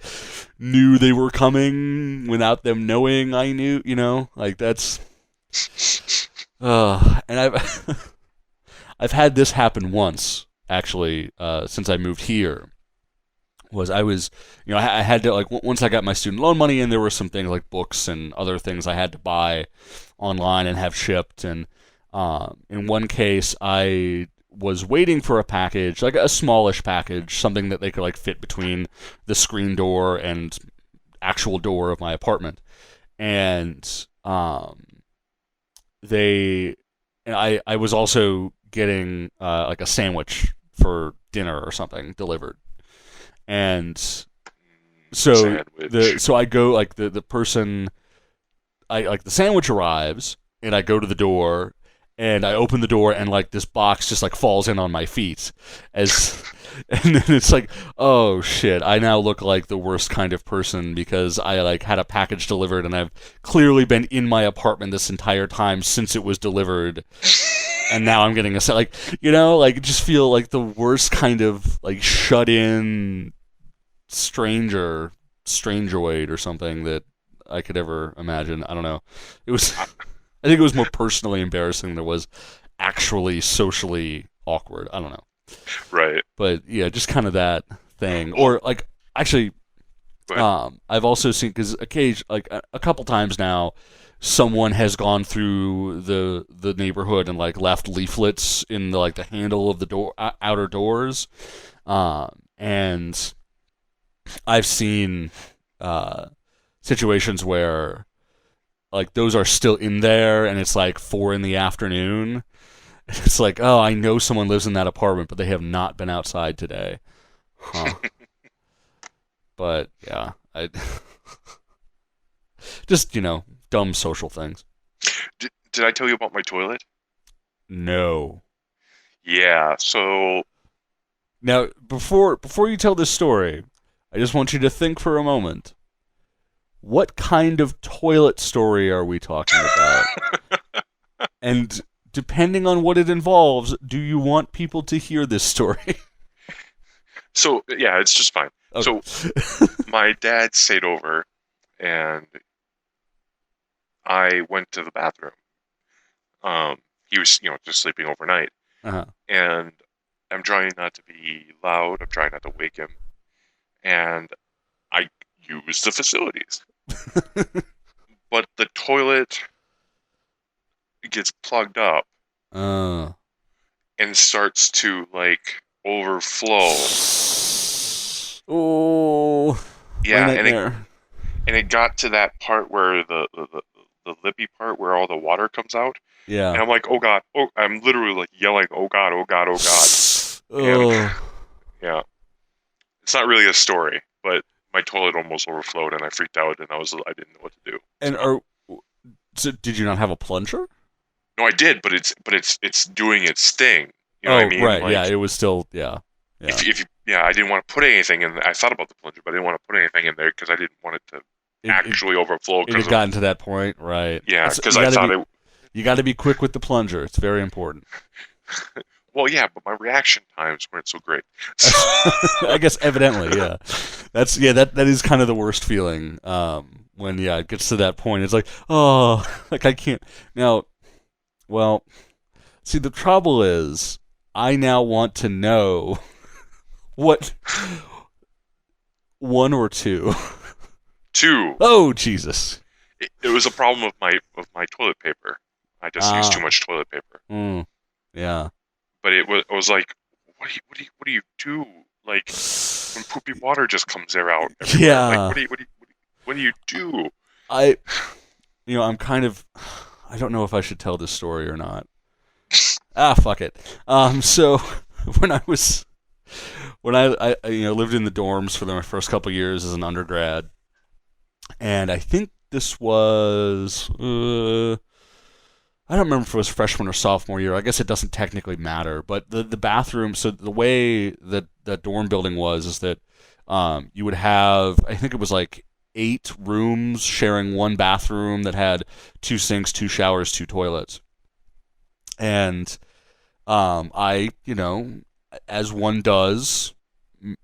Speaker 1: knew they were coming without them knowing I knew, like that's and I've I've had this happen once actually, since I moved here. Was I was I had to like once I got my student loan money, and there were some things like books and other things I had to buy online and have shipped, and in one case I was waiting for a package, like a smallish package, something that they could like fit between the screen door and actual door of my apartment, and they and I was also getting like a sandwich for dinner or something delivered, and so
Speaker 2: Sandwich.
Speaker 1: I go like the person, I like the sandwich arrives, and I go to the door, and I open the door, and like this box just like falls in on my feet as and then it's like, oh shit, I now look like the worst kind of person because I like had a package delivered, and I've clearly been in my apartment this entire time since it was delivered, and now I'm getting a set, like like just feel like the worst kind of like shut in strangeoid or something that I could ever imagine. I don't know. It was I think it was more personally embarrassing than it was actually socially awkward. I don't know.
Speaker 2: Right.
Speaker 1: But yeah, just kind of that thing. Or like actually,
Speaker 2: But
Speaker 1: I've also seen, because occasion like a couple times now, someone has gone through the neighborhood and like left leaflets in the like the handle of the door, outer doors, and I've seen uh, situations where like those are still in there, and it's like 4 in the afternoon. It's like, oh, I know someone lives in that apartment, but they have not been outside today. Huh. But yeah, I just dumb social things.
Speaker 2: did I tell you about my toilet?
Speaker 1: No.
Speaker 2: Yeah. So
Speaker 1: Now, before you tell this story, I just want you to think for a moment. What kind of toilet story are we talking about? And depending on what it involves, do you want people to hear this story?
Speaker 2: yeah, it's just fine.
Speaker 1: Okay.
Speaker 2: So my dad stayed over, and I went to the bathroom. He was, just sleeping overnight,
Speaker 1: Uh-huh.
Speaker 2: and I'm trying not to be loud. I'm trying not to wake him, and I use the facilities, but the toilet gets plugged up
Speaker 1: uh.
Speaker 2: and starts to like overflow.
Speaker 1: Oh, my
Speaker 2: Yeah,
Speaker 1: nightmare.
Speaker 2: and it got to that part where the lippy part where all the water comes out,
Speaker 1: Yeah.
Speaker 2: and I'm like, oh god, oh, I'm literally like yelling, oh god, oh god, oh god, and
Speaker 1: Oh.
Speaker 2: yeah, it's not really a story, but my toilet almost overflowed, and I freaked out, and I didn't know what to do.
Speaker 1: And
Speaker 2: So
Speaker 1: so did you not have a plunger?
Speaker 2: no, I did, but it's doing its thing. You know what I
Speaker 1: Oh,
Speaker 2: mean?
Speaker 1: right. Yeah,
Speaker 2: Like
Speaker 1: it was still, yeah. Yeah.
Speaker 2: if you, yeah, I didn't want to put anything in. I thought about the plunger, but I didn't want to put anything in there because I didn't want it to
Speaker 1: It, it
Speaker 2: actually overflow
Speaker 1: it
Speaker 2: because
Speaker 1: had
Speaker 2: of
Speaker 1: gotten to that point, right?
Speaker 2: yeah,
Speaker 1: That's,
Speaker 2: because I thought it.
Speaker 1: you got to be quick with the plunger. It's very important.
Speaker 2: Well, yeah, but my reaction times weren't so great.
Speaker 1: I guess evidently, yeah. That's that is kind of the worst feeling, when it gets to that point. It's like, oh, like I can't now. Well, see, the trouble is, I now want to know what one or two.
Speaker 2: Two,
Speaker 1: Oh, Jesus.
Speaker 2: it was a problem with my toilet paper. I just used too
Speaker 1: Ah.
Speaker 2: much toilet paper.
Speaker 1: Mm. Yeah.
Speaker 2: But it was like, what do you do? Like when poopy water just comes there out everywhere. Like
Speaker 1: Yeah.
Speaker 2: what do you do?
Speaker 1: I, I'm kind of, I don't know if I should tell this story or not. Ah, fuck it. So when I was, when lived in the dorms for my first couple years as an undergrad, and I think this was, I don't remember if it was freshman or sophomore year. I guess it doesn't technically matter. But the bathroom, so the way that that dorm building was is that you would have, I think it was like 8 rooms sharing one bathroom that had 2 sinks, 2 showers, 2 toilets. And I, as one does,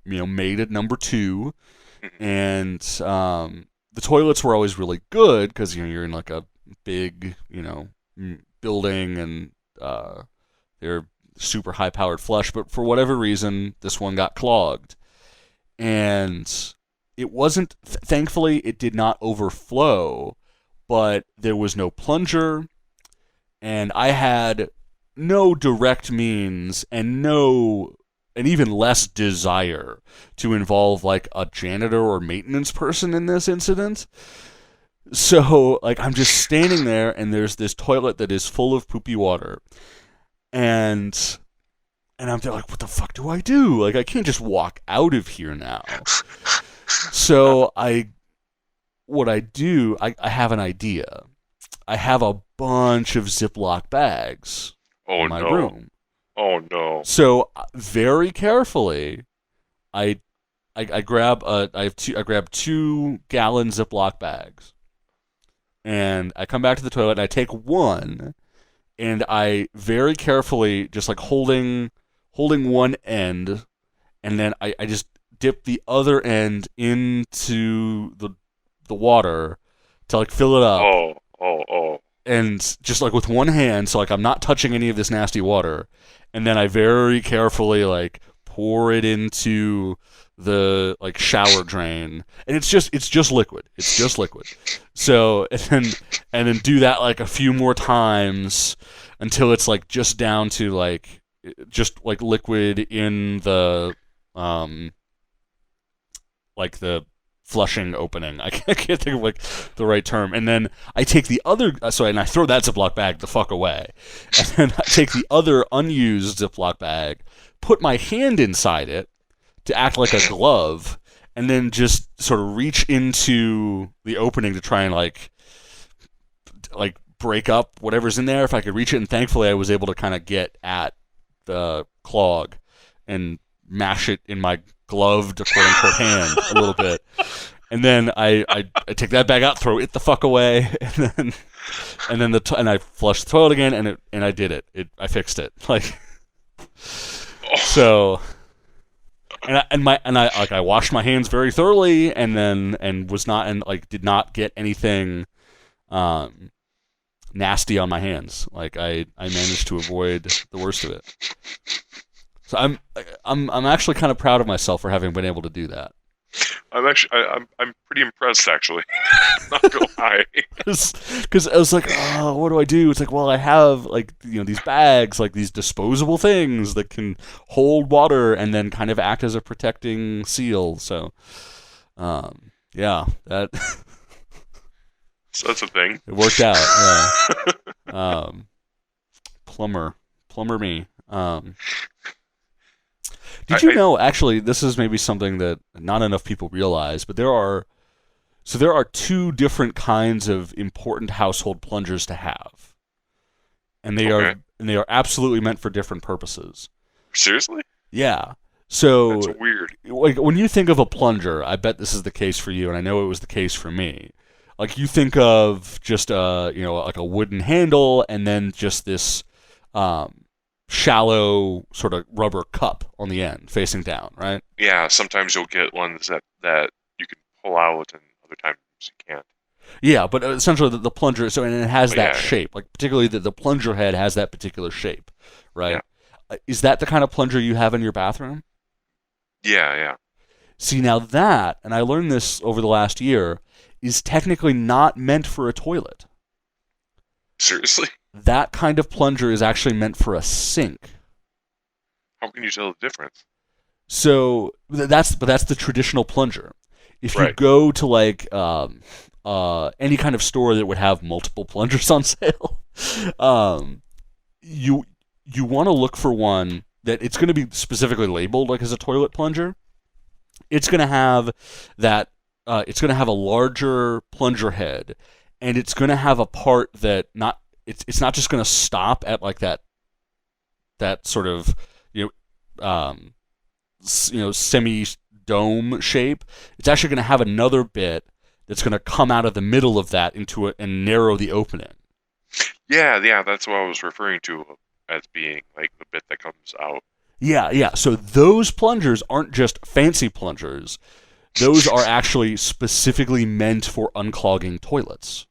Speaker 1: made it number 2. And the toilets were always really good because you're in like a big building, and they're super high powered flush. But for whatever reason, this one got clogged, and it wasn't. Thankfully, it did not overflow, but there was no plunger, and I had no direct means and even less desire to involve like a janitor or maintenance person in this incident. So like I'm just standing there, and there's this toilet that is full of poopy water, and I'm like, what the fuck do I do? Like I can't just walk out of here now. So what I do, I have an idea. I have a bunch of Ziploc bags
Speaker 2: Oh
Speaker 1: in my
Speaker 2: no.
Speaker 1: room.
Speaker 2: Oh no.
Speaker 1: So very carefully, I I grab I grab 2 gallon Ziploc bags, and I come back to the toilet, and I take one, and I very carefully just like holding one end, and then I just dip the other end into the water to like fill it up,
Speaker 2: Oh, oh, oh.
Speaker 1: and just like with one hand, so like I'm not touching any of this nasty water, and then I very carefully like pour it into the like shower drain, and it's just liquid. It's just liquid. So and then do that like a few more times until it's like just down to like just like liquid in the um like the flushing opening. I can't think of like the right term. And then I take the other, and I throw that Ziploc bag the fuck away. And then I take the other unused Ziploc bag, put my hand inside it to act like a glove, and then just sort of reach into the opening to try and like break up whatever's in there if I could reach it. And thankfully, I was able to kind of get at the clog and mash it in my gloved quote unquote hand a little bit, and then I take that bag out, throw it the fuck away, and I flush the toilet again, and I did it. I fixed it like so. I washed my hands very thoroughly, and was not and like did not get anything nasty on my hands. Like I managed to avoid the worst of it. So I'm actually kind of proud of myself for having been able to do that.
Speaker 2: I'm pretty impressed actually. Not gonna lie.
Speaker 1: Because I was like, oh, what do I do? It's like, well, I have like these bags, like these disposable things that can hold water and then kind of act as a protecting seal. So, yeah, that
Speaker 2: So that's a thing.
Speaker 1: it worked out. Yeah. Plumber me. Did you
Speaker 2: I
Speaker 1: know? Actually, this is maybe something that not enough people realize, but there are 2 different kinds of important household plungers to have, and they
Speaker 2: okay.
Speaker 1: are and they are absolutely meant for different purposes.
Speaker 2: Seriously?
Speaker 1: Yeah.
Speaker 2: That's
Speaker 1: So,
Speaker 2: weird.
Speaker 1: like when you think of a plunger, I bet this is the case for you, and I know it was the case for me. Like you think of just like a wooden handle, and then just this shallow sort of rubber cup on the end facing down, right?
Speaker 2: Yeah, sometimes you'll get ones that you can pull out and other times you can't.
Speaker 1: Yeah, but essentially the plunger, so and it has
Speaker 2: But
Speaker 1: that
Speaker 2: yeah,
Speaker 1: shape, like particularly the plunger head has that particular shape,
Speaker 2: yeah.
Speaker 1: right? Is that the kind of plunger you have in your bathroom?
Speaker 2: Yeah, yeah.
Speaker 1: See, now that, and I learned this over the last year, is technically not meant for a toilet.
Speaker 2: Seriously?
Speaker 1: That kind of plunger is actually meant for a sink.
Speaker 2: How can you tell the difference?
Speaker 1: So that's the traditional plunger. If you
Speaker 2: Right.
Speaker 1: go to like any kind of store that would have multiple plungers on sale, um, you you want to look for one that it's going to be specifically labeled like as a toilet plunger. It's going to have that. It's going to have a larger plunger head, and it's going to have a part that not. It's not just going to stop at like that sort of you um, semi dome shape. It's actually going to have another bit that's going to come out of the middle of that into it and narrow the opening.
Speaker 2: Yeah, yeah, that's what I was referring to as being like the bit that comes out.
Speaker 1: Yeah, yeah. So those plungers aren't just fancy plungers. Those are actually specifically meant for unclogging toilets.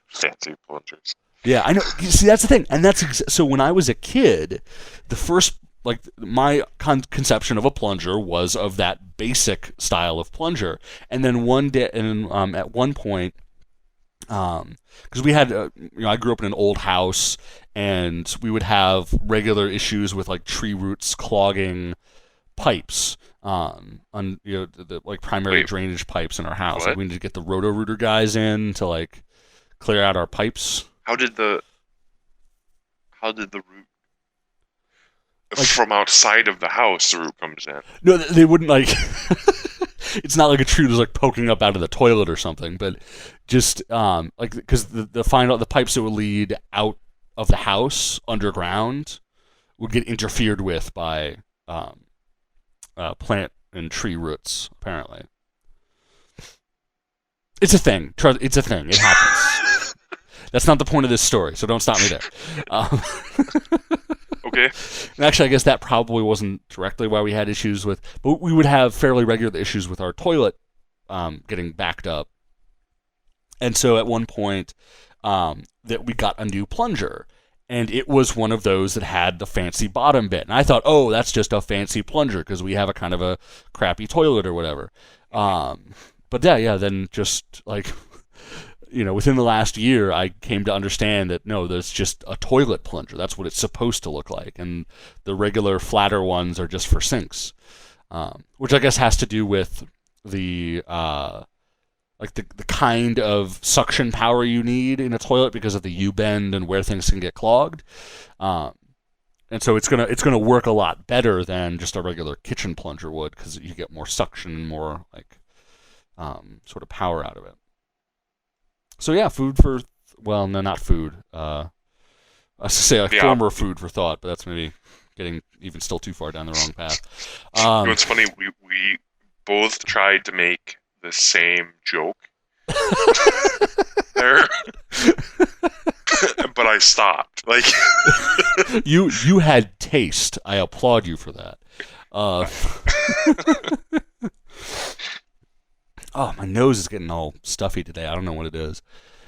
Speaker 2: Fancy plungers.
Speaker 1: Yeah, I know. See, that's the thing, and so. When I was a kid, the first like my conception of a plunger was of that basic style of plunger, and then one day, and at one point, because we had, I grew up in an old house, and we would have regular issues with like tree roots clogging pipes. On like primary
Speaker 2: Wait,
Speaker 1: drainage pipes in our house. Like
Speaker 2: what?
Speaker 1: we need to get the roto rooter guys in to like clear out our pipes.
Speaker 2: How did the how did the root
Speaker 1: Like
Speaker 2: from outside of the house the root comes in?
Speaker 1: no, they wouldn't like. It's not like a tree that's like poking up out of the toilet or something, but just like because the pipes that would lead out of the house underground would get interfered with by plant and tree roots. Apparently, it's a thing. It's a thing. It happens. That's not the point of this story, so don't stop me there. Um,
Speaker 2: Okay.
Speaker 1: and actually, I guess that probably wasn't directly why we had issues with, but we would have fairly regular issues with our toilet getting backed up. And so at one point, that we got a new plunger, and it was one of those that had the fancy bottom bit. And I thought, oh, that's just a fancy plunger because we have a kind of a crappy toilet or whatever. But yeah, then just like within the last year, I came to understand that no, there's just a toilet plunger. That's what it's supposed to look like, and the regular flatter ones are just for sinks, which I guess has to do with the like the kind of suction power you need in a toilet because of the U bend and where things can get clogged. Um, and so it's gonna work a lot better than just a regular kitchen plunger would because you get more suction and more like sort of power out of it. So yeah, food for well, no, not food. I was to say like
Speaker 2: Yeah.
Speaker 1: former food for thought, but that's maybe getting even still too far down the wrong path.
Speaker 2: You know,
Speaker 1: Um,
Speaker 2: it's funny. We both tried to make the same joke there, but I stopped. Like,
Speaker 1: you had taste. I applaud you for that. Uh, oh, my nose is getting all stuffy today. I don't know what it is.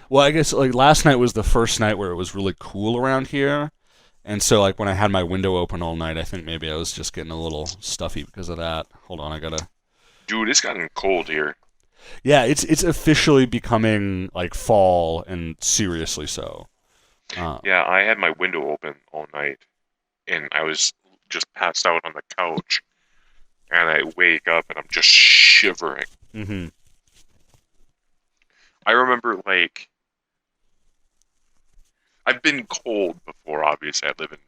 Speaker 1: Well, I guess like last night was the first night where it was really cool around here, and so like when I had my window open all night, I think maybe I was just getting a little stuffy because of that. Hold on, I gotta.
Speaker 2: dude, it's gotten cold here.
Speaker 1: Yeah, it's officially becoming like fall and seriously so. Uh,
Speaker 2: Yeah, I had my window open all night, and I was just passed out on the couch, and I wake up and I'm just shivering.
Speaker 1: hmm
Speaker 2: I remember like I've been cold before. Obviously, I live in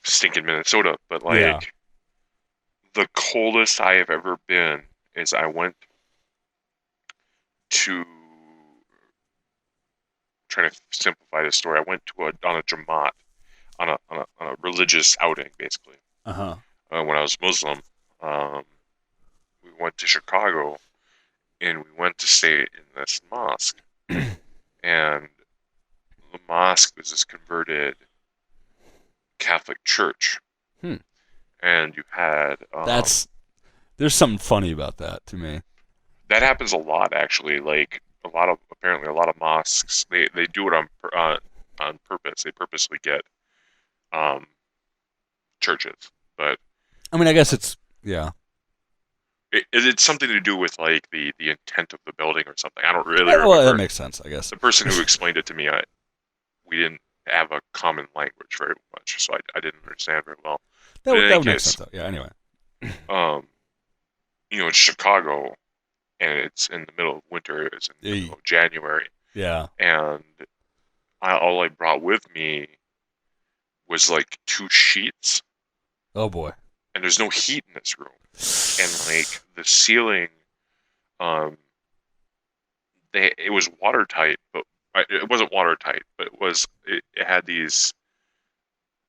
Speaker 2: stinking Minnesota, but
Speaker 1: Yeah.
Speaker 2: like the coldest I have ever been is I went to trying to simplify the story. I went to on a Jamaat on a religious outing, basically.
Speaker 1: Uh huh.
Speaker 2: When I was Muslim, um, we went to Chicago and we went to stay in this mosque. And the mosque was this converted Catholic church,
Speaker 1: Hmm.
Speaker 2: and you had
Speaker 1: That's there's something funny about that to me.
Speaker 2: that happens a lot actually. Like apparently a lot of mosques they do it on purpose. They purposely get um, churches, but
Speaker 1: I mean, I guess it's yeah.
Speaker 2: it's something to do with like the intent of the building or something. I don't really
Speaker 1: Well, that
Speaker 2: remember.
Speaker 1: makes sense, I guess.
Speaker 2: The person who explained it to me, we didn't. have a common language very much, so I didn't understand very well.
Speaker 1: That
Speaker 2: But
Speaker 1: would
Speaker 2: in
Speaker 1: that
Speaker 2: any
Speaker 1: would make sense
Speaker 2: case,
Speaker 1: though. Yeah. Anyway.
Speaker 2: um, it's Chicago, and it's in the middle of winter. It's in the middle of January,
Speaker 1: Yeah.
Speaker 2: and all I brought with me was like 2 sheets,
Speaker 1: Oh boy.
Speaker 2: and there's no heat in this room, and like the ceiling, um, it was watertight, but it wasn't watertight, but it had these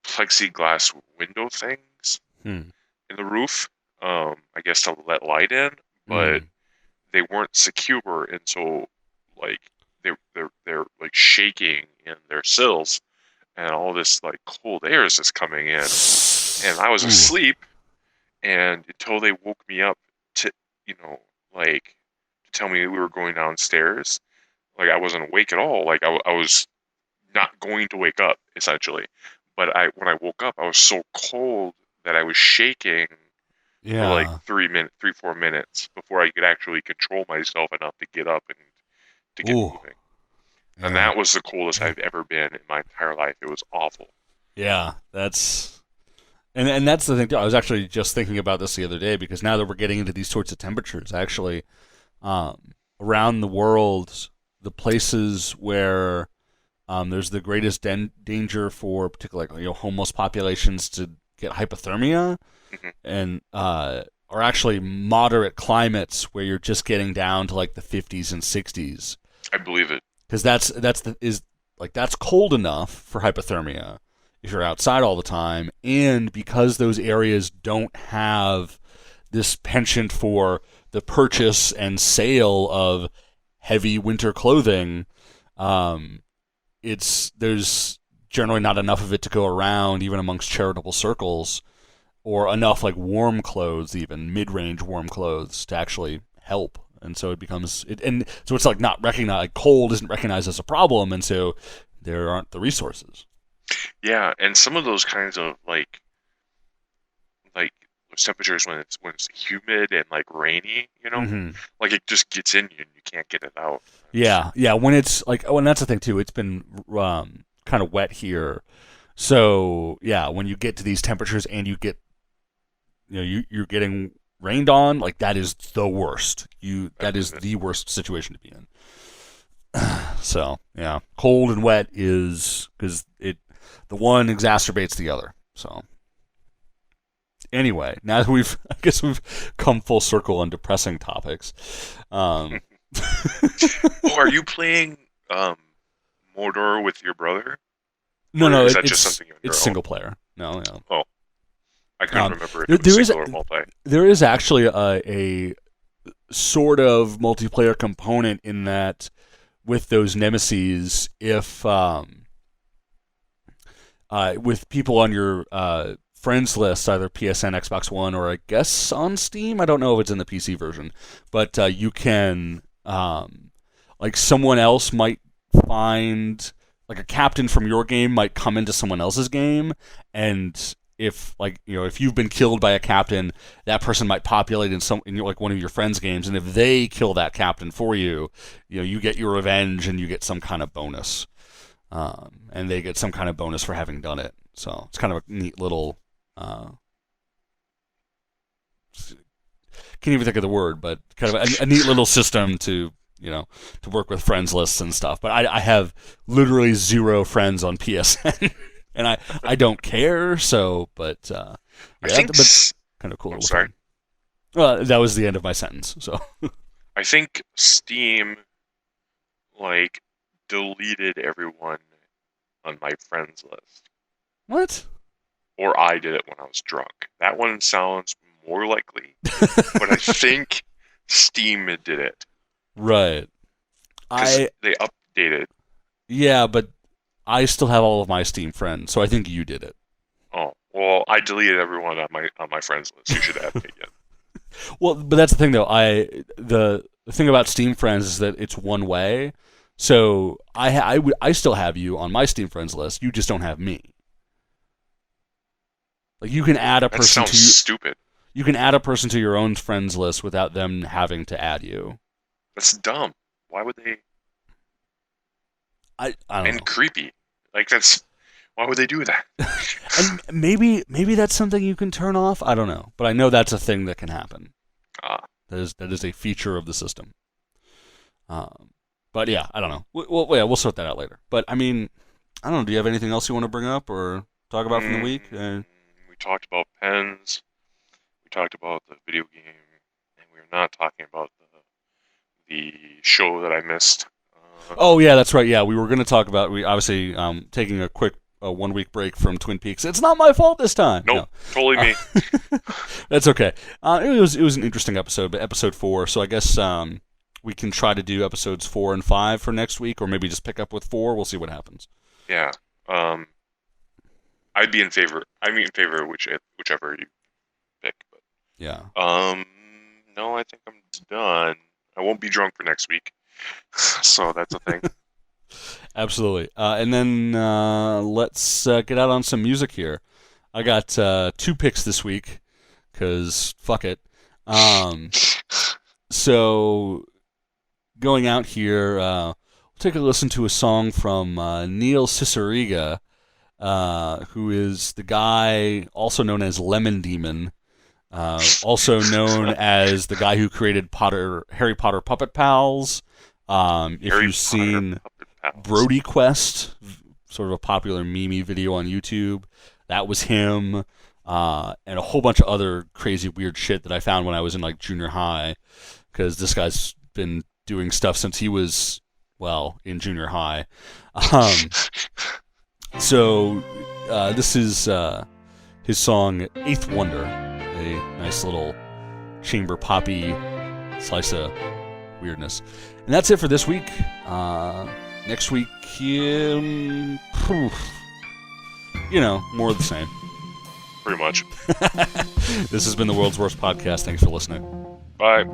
Speaker 2: plexiglass window things
Speaker 1: Hmm.
Speaker 2: in the roof, I guess to let light in, but
Speaker 1: Mm.
Speaker 2: they weren't secure, and so like they're like shaking in their sills, and all this like cold air is just coming in, and I was
Speaker 1: Ooh.
Speaker 2: asleep, and until they woke me up to you know like to tell me we were going downstairs, like I wasn't awake at all, like I was not going to wake up essentially, but I when I woke up I was so cold that I was shaking for like
Speaker 1: Yeah.
Speaker 2: 4 minutes before I could actually control myself enough to get up and to get
Speaker 1: Ooh.
Speaker 2: moving. And
Speaker 1: Yeah.
Speaker 2: that was the coldest I've ever been in my entire life. It was awful.
Speaker 1: Yeah. That's and that's the thing too. I was actually just thinking about this the other day because now that we're getting into these sorts of temperatures, actually, around the world, the places where there's the greatest danger for particularly like, homeless populations to get hypothermia,
Speaker 2: Hmm.
Speaker 1: and are actually moderate climates where you're just getting down to like the 50s and 60s,
Speaker 2: I believe it.
Speaker 1: because that's cold enough for hypothermia if you're outside all the time, and because those areas don't have this penchant for the purchase and sale of heavy winter clothing, um, there's generally not enough of it to go around, even amongst charitable circles, or enough like warm clothes, even mid-range warm clothes, to actually help. And so it becomes and so it's like not recognized. Like cold isn't recognized as a problem, and so there aren't the resources.
Speaker 2: Yeah, and some of those kinds of like those temperatures when it's humid and like rainy,
Speaker 1: Mm-hmm.
Speaker 2: like it just gets in you and you can't get it out.
Speaker 1: Yeah, yeah. When it's like, oh, and that's the thing too. It's been kind of wet here, so yeah. When you get to these temperatures and you get, you're getting rained on, like that is the worst.
Speaker 2: I
Speaker 1: That is
Speaker 2: believe it.
Speaker 1: the worst situation to be in. So yeah, cold and wet is because the one exacerbates the other. So anyway, now that I guess we've come full circle on depressing topics. Um,
Speaker 2: Oh, are you playing Mordor with your brother,
Speaker 1: no,
Speaker 2: or
Speaker 1: no,
Speaker 2: is that just
Speaker 1: it's
Speaker 2: something on
Speaker 1: it's
Speaker 2: your own?
Speaker 1: single player. No, no.
Speaker 2: Oh, I couldn't remember if
Speaker 1: There,
Speaker 2: it was
Speaker 1: there is
Speaker 2: single or multi.
Speaker 1: there is actually a sort of multiplayer component in that with those nemesis, if with people on your friends list, either PSN, Xbox One, or I guess on Steam. I don't know if it's in the PC version, but you can like someone else might find like a captain from your game might come into someone else's game, and if if you've been killed by a captain, that person might populate in like one of your friends' games, and if they kill that captain for you, you get your revenge and you get some kind of bonus, and they get some kind of bonus for having done it. So it's kind of a neat little. Can't even think of the word, but kind of a neat little system to to work with friends lists and stuff. But I have literally zero friends on PSN, and I don't care. So, but
Speaker 2: I
Speaker 1: yeah,
Speaker 2: think.
Speaker 1: but kind of cool
Speaker 2: Oh,
Speaker 1: little
Speaker 2: sorry.
Speaker 1: thing. That was the end of my sentence. So
Speaker 2: I think Steam like deleted everyone on my friends list,
Speaker 1: what?
Speaker 2: or I did it when I was drunk. That one sounds more likely, but I think Steam did it
Speaker 1: Right.
Speaker 2: because
Speaker 1: I
Speaker 2: they updated.
Speaker 1: Yeah, but I still have all of my Steam friends, so I think you did it.
Speaker 2: Oh, well, I deleted everyone on my friends list. You should add me again.
Speaker 1: Well, but that's the thing though. The thing about Steam Friends is that it's one way. So I still have you on my Steam Friends list. You just don't have me. Like you can add a
Speaker 2: That
Speaker 1: person
Speaker 2: sounds stupid.
Speaker 1: you can add a person to your own friends list without them having to add you.
Speaker 2: That's dumb. Why would they?
Speaker 1: I don't
Speaker 2: And
Speaker 1: know.
Speaker 2: creepy. Like why would they do that?
Speaker 1: And maybe that's something you can turn off. I don't know, but I know that's a thing that can happen.
Speaker 2: Ah,
Speaker 1: That is a feature of the system. But yeah, I don't know. We'll sort that out later. But I mean, I don't know. Do you have anything else you want to bring up or talk about from the week?
Speaker 2: we talked about pens. We talked about the video game, and we are not talking about the show that I missed.
Speaker 1: Oh yeah, that's right. Yeah, we were going to talk about we obviously taking a quick 1 week break from Twin Peaks. It's not my fault this time.
Speaker 2: Nope, totally me.
Speaker 1: That's okay. It was an interesting episode, but episode 4. So I guess we can try to do episodes 4 and 5 for next week, or maybe just pick up with 4. We'll see what happens.
Speaker 2: Yeah. I'd be in favor. I'm in favor of whichever you pick. But
Speaker 1: Yeah.
Speaker 2: no, I think I'm done. I won't be drunk for next week, so that's a thing.
Speaker 1: Absolutely. And then let's get out on some music here. I got 2 picks this week because fuck it. So going out here, we'll take a listen to a song from Neil Cicierega, who is the guy also known as Lemon Demon, also known as the guy who created Harry Potter Puppet Pals. If you've seen Brody Quest, sort of a popular meme video on YouTube, that was him, and a whole bunch of other crazy weird shit that I found when I was in like junior high, because this guy's been doing stuff since he was, well, in junior high. So this is his song Eighth Wonder, a nice little chamber poppy slice of weirdness. And that's it for this week. Next week, more of the same.
Speaker 2: Pretty much.
Speaker 1: This has been the World's Worst Podcast. Thanks for listening.
Speaker 2: Bye.